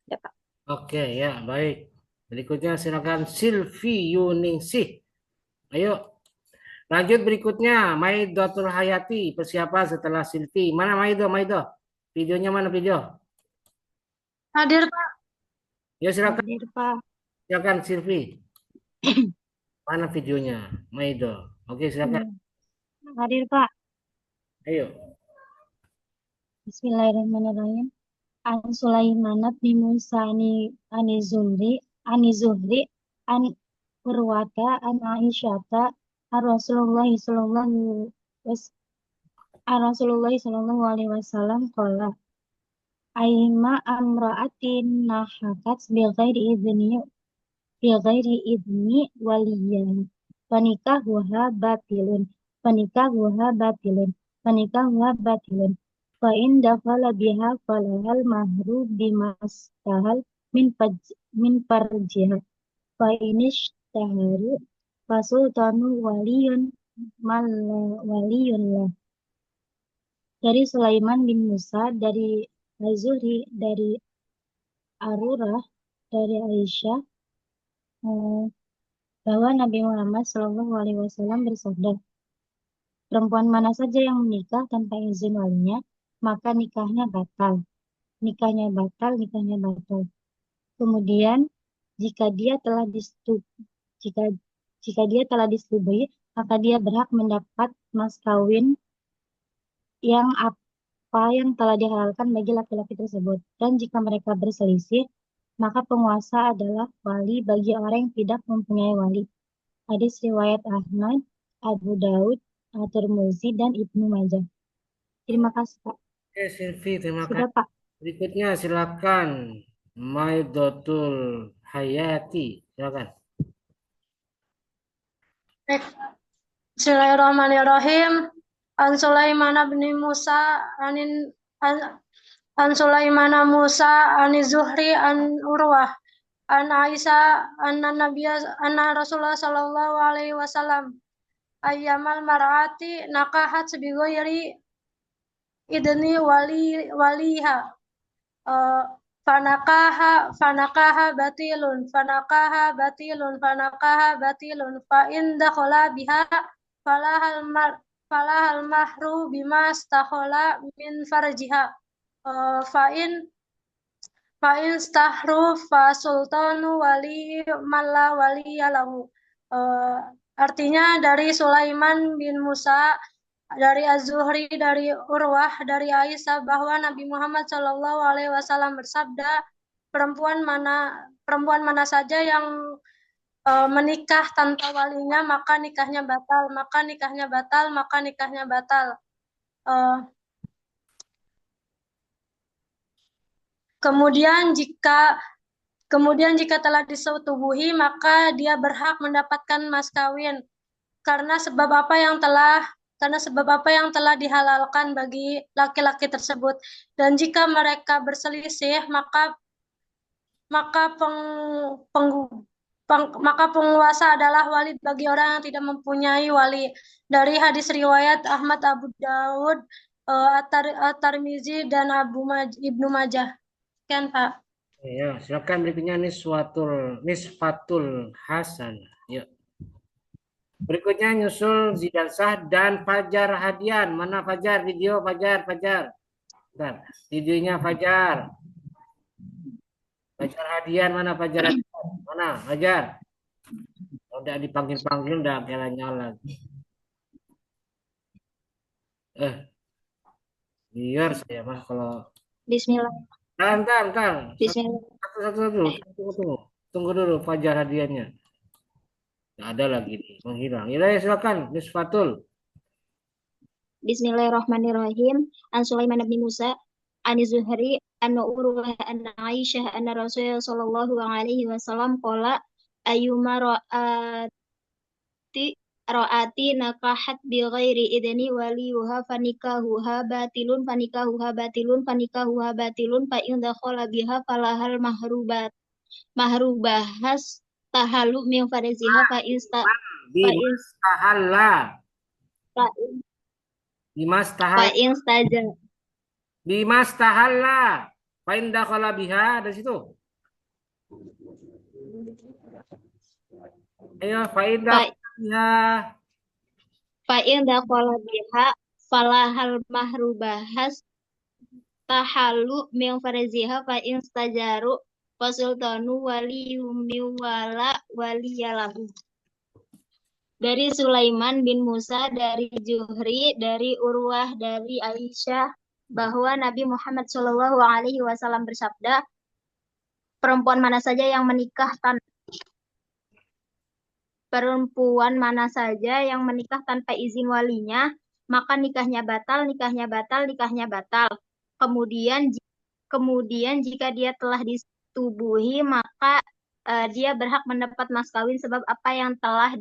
Ya, Pak. Oke, ya, baik. Berikutnya silakan Silvi Yuningsih. Ayo. Lanjut berikutnya, Maidotul Hayati. Persiapan setelah Silvi. Mana Maido? Videonya mana video? Hadir, Pak. Ya, silakan. Hadir, Pak. Silakan Silvi. Mana videonya? Maido. Oke, silakan. Hadir, Pak. Ayo. Bismillahirrahmanirrahim. An Sulaiman bin Musa ani Zuhri an Urwata an Aisyata an Rasulullah sallallahu alaihi wasallam qala aima amra'atin nahakat bighairi idni waliyan fanikahuha batilun fa in dakhala biha falahal mahru bimastahal min farjiha fa inishtaharu fasultanu waliyun lah. Dari Sulaiman bin Musa, dari Az-Zuhri, dari Arurah, dari Aisyah, bahwa Nabi Muhammad SAW bersabda, perempuan mana saja yang menikah tanpa izin walinya, maka nikahnya batal. Kemudian jika dia telah disetubuhi, maka dia berhak mendapat mas kawin yang telah dihalalkan bagi laki-laki tersebut. Dan jika mereka berselisih, maka penguasa adalah wali bagi orang yang tidak mempunyai wali. Hadis riwayat Ahmad, Abu Daud, At-Tirmidzi, dan Ibnu Majah. Terima kasih, Pak. Oke, Silvi, terima Sudah, kasih. Pak. Berikutnya silakan Maidotul Hayati. Silakan. Bismillahirrahmanirrahim. An Sulaiman bin Musa an Sulaiman Musa an Zuhri an Urwah an Aisyah anna Rasulullah sallallahu alaihi wasallam ayyamal mar'ati nakahat bighairi idni waliha fanakaha batilun fa in dakhala biha falahal mahru bima stahola min farjiha fa in stahru fa sultanu wali malla waliyalahu. Artinya dari Sulaiman bin Musa, dari Az-Zuhri, dari Urwah, dari Aisyah, bahwa Nabi Muhammad SAW bersabda, perempuan mana saja yang menikah tanpa walinya, maka nikahnya batal. Eh, kemudian jika telah disetubuhi, maka dia berhak mendapatkan mas kawin karena sebab apa yang telah dihalalkan bagi laki-laki tersebut. Dan jika mereka berselisih, maka penguasa adalah wali bagi orang yang tidak mempunyai wali. Dari hadis riwayat Ahmad, Abu Daud, At-Tirmizi, dan Ibnu Majah. Sekian, Pak. Ya, silakan berikutnya Nisfatul Hasan. Yuk. Berikutnya nyusul Zidan Shah dan Fajar Hadian. Mana Fajar? Video Fajar. Bentar. Videonya Fajar. Fajar Hadian mana Fajar? Mana Fajar? Udah dipanggil-panggil udah kayak nyala. Biar saya mah kalau Bismillah. Kan. Bismillah. Satu. Tunggu dulu Fajar Hadiannya. Nggak ada lagi nih, menghilang. Ya silakan, Nisfatul. Bismillahirrahmanirrahim. An Sulaiman bin Musa, an Zuhri, an Urwah, an Aisyah, an Rasulullah sallallahu alaihi wasallam qala ayyuma ra'ati nakahat bi ghairi idni waliyuha fanikahuha batilun fa in dakhala biha falahal mahrubahas tahalu min fariziha fa Bimas tahalla. Fa in dakhala biha dari situ. Ayo fa in dakhala biha falahal mahrubahas tahalu min fariziha fa in stajaru fasultanu waliyum wala waliyalahu. Dari Sulaiman bin Musa, dari Zuhri, dari Urwah, dari Aisyah, bahwa Nabi Muhammad SAW bersabda, perempuan mana saja yang menikah tanpa izin walinya, maka nikahnya batal. Kemudian jika dia telah disetubuhi, maka dia berhak mendapat mas kawin sebab apa yang telah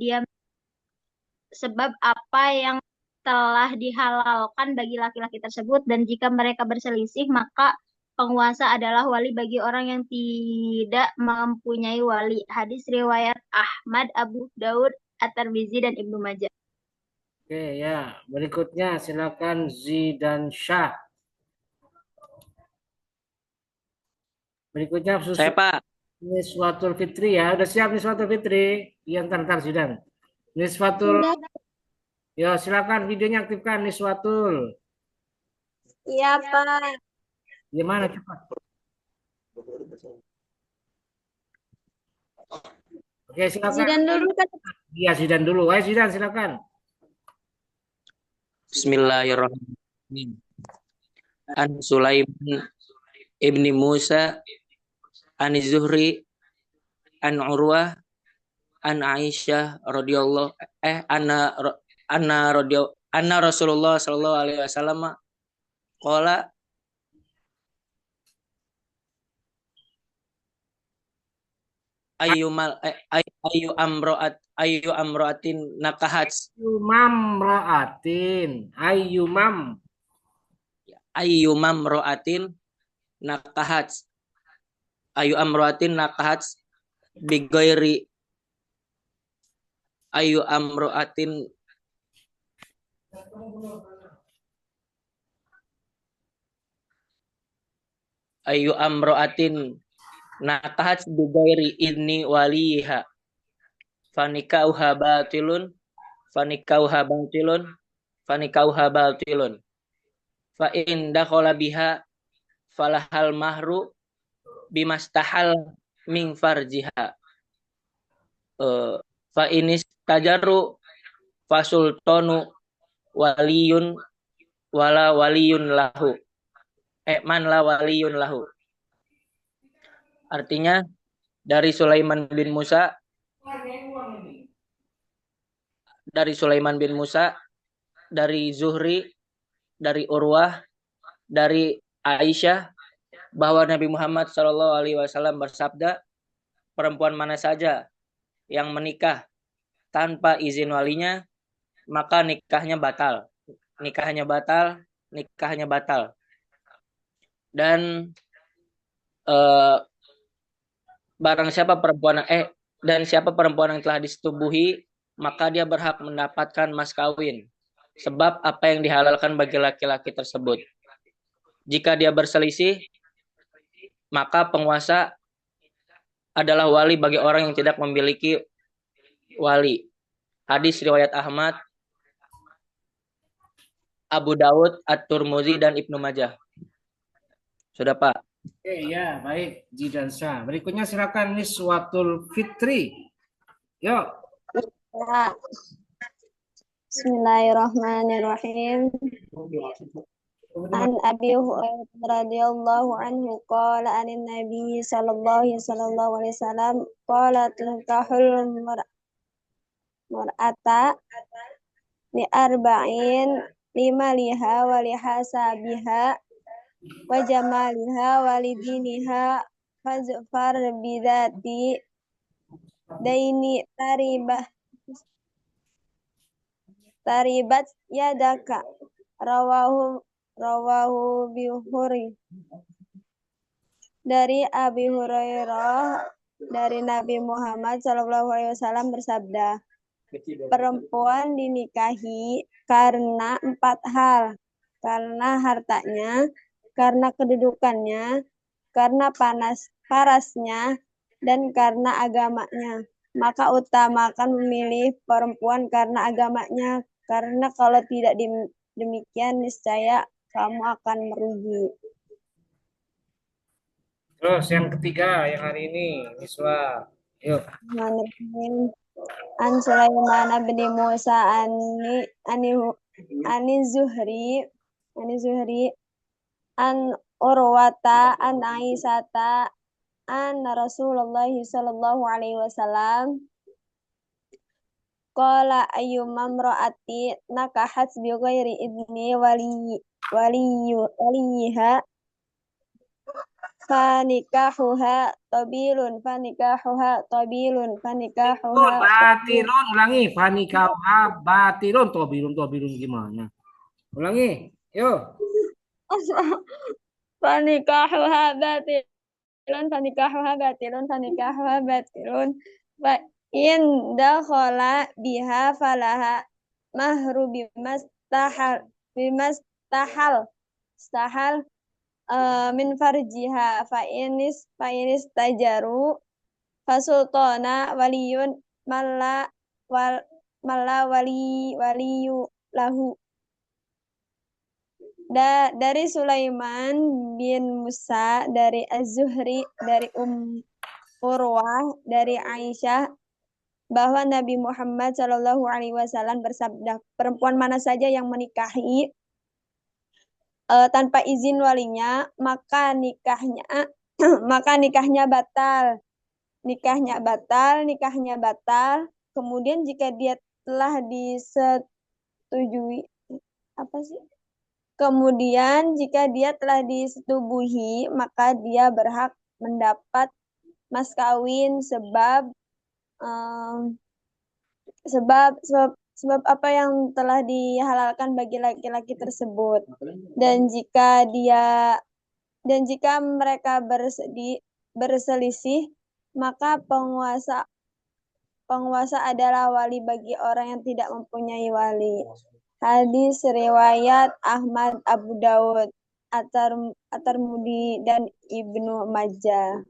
dihalalkan bagi laki-laki tersebut. Dan jika mereka berselisih, maka penguasa adalah wali bagi orang yang tidak mempunyai wali. Hadis riwayat Ahmad, Abu Daud, At-Tirmizi, dan Ibnu Majah. Oke ya, berikutnya silakan Zidan Shah. Berikutnya Saya Pak. Niswatul Fitri ya, udah siap Niswatul Fitri? Iya ntar Zidan. Niswatul. Ya silakan videonya aktifkan Niswatul. Iya Pak. Gimana cepat? Oke silakan. Zidan dulu kan. Iya Zidan dulu. Ayo Zidan silakan. Bismillahirrahmanirrahim. An Sulaiman ibni Musa, an Zuhri, an Urwah, an Aisyah radhiyallahu anna Rasulullah sallallahu alaihi wasallam qala ayyu amra'atin nakahat ayu amroatin nakahat bigoiri ayu amroatin nakahat bigoiri inni waliha fanikauha batilun fa in dakhala biha falahal mahru bimastahal min farjiha fa inis tajaru fasultanu waliyun wala waliyun lahu man la waliyun lahu. Artinya dari Sulaiman bin Musa, dari Zuhri, dari Urwah, dari Aisyah, bahwa Nabi Muhammad SAW bersabda, perempuan mana saja yang menikah tanpa izin walinya, maka nikahnya batal. Nikahnya batal, nikahnya batal. Dan barang siapa perempuan dan siapa perempuan yang telah disetubuhi, maka dia berhak mendapatkan mas kawin. Sebab apa yang dihalalkan bagi laki-laki tersebut. Jika dia berselisih, maka penguasa adalah wali bagi orang yang tidak memiliki wali. Hadis riwayat Ahmad, Abu Daud, At-Tirmidzi, dan Ibnu Majah. Sudah, Pak? Oke, ya, baik, Ji dan Syah. Berikutnya silakan Niswatul Fitri. Yuk. Ya. Bismillahirrahmanirrahim. An Abi Hurairah radhiyallahu anhu qala anin Nabi sallallahu alaihi wasallam qala tunkahul mar'ata li arba'in lima liha wa lihasabiha wa jamaliha wa lidiniha fazfar bidati daini taribat yadaka rawahu Bihuri. Dari Abi Hurairah dari Nabi Muhammad SAW bersabda, perempuan dinikahi karena 4 hal, karena hartanya, karena kedudukannya, karena parasnya, dan karena agamanya. Maka utamakan memilih perempuan karena agamanya, karena kalau tidak demikian niscaya kamu akan merugi. Terus yang ketiga yang hari ini, Niswa. Yuk. An Sulaiman bin Musa ani Zuhri an Urwata an Aisyata an Rasulullah sallallahu alaihi wasallam qala ayyuma imra'ati nakahat bi ghairi idni waliha fanikahuha tabilun batilun. Ulangi, fanikahuha batilun, tabilun gimana? Ulangi, yuk. Fanikahuha batilun fa in dakhala biha falaha mahru bimastahal min farjiha fa inis tajaru fasultana waliyun malla waliyu lahu. Dari Sulaiman bin Musa, dari Az-Zuhri, dari Urwah, dari Aisyah, bahwa Nabi Muhammad Shallallahu Alaihi Wasallam bersabda, perempuan mana saja yang menikahi tanpa izin walinya, maka nikahnya batal. Kemudian jika dia telah disetubuhi, maka dia berhak mendapat mas kawin sebab apa yang telah dihalalkan bagi laki-laki tersebut. Dan jika mereka berselisih, maka penguasa adalah wali bagi orang yang tidak mempunyai wali. Hadis riwayat Ahmad, Abu Daud, At-Tirmidzi, dan Ibnu Majah.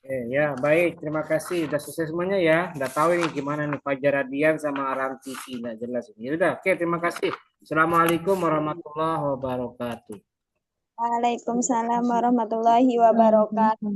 Ya, baik. Terima kasih. Udah selesai semuanya ya. Udah tahu ini gimana nih Fajar Radian sama Aram TV. Nggak jelas ini. Udah, oke. Terima kasih. Assalamualaikum warahmatullahi wabarakatuh. Waalaikumsalam warahmatullahi wabarakatuh.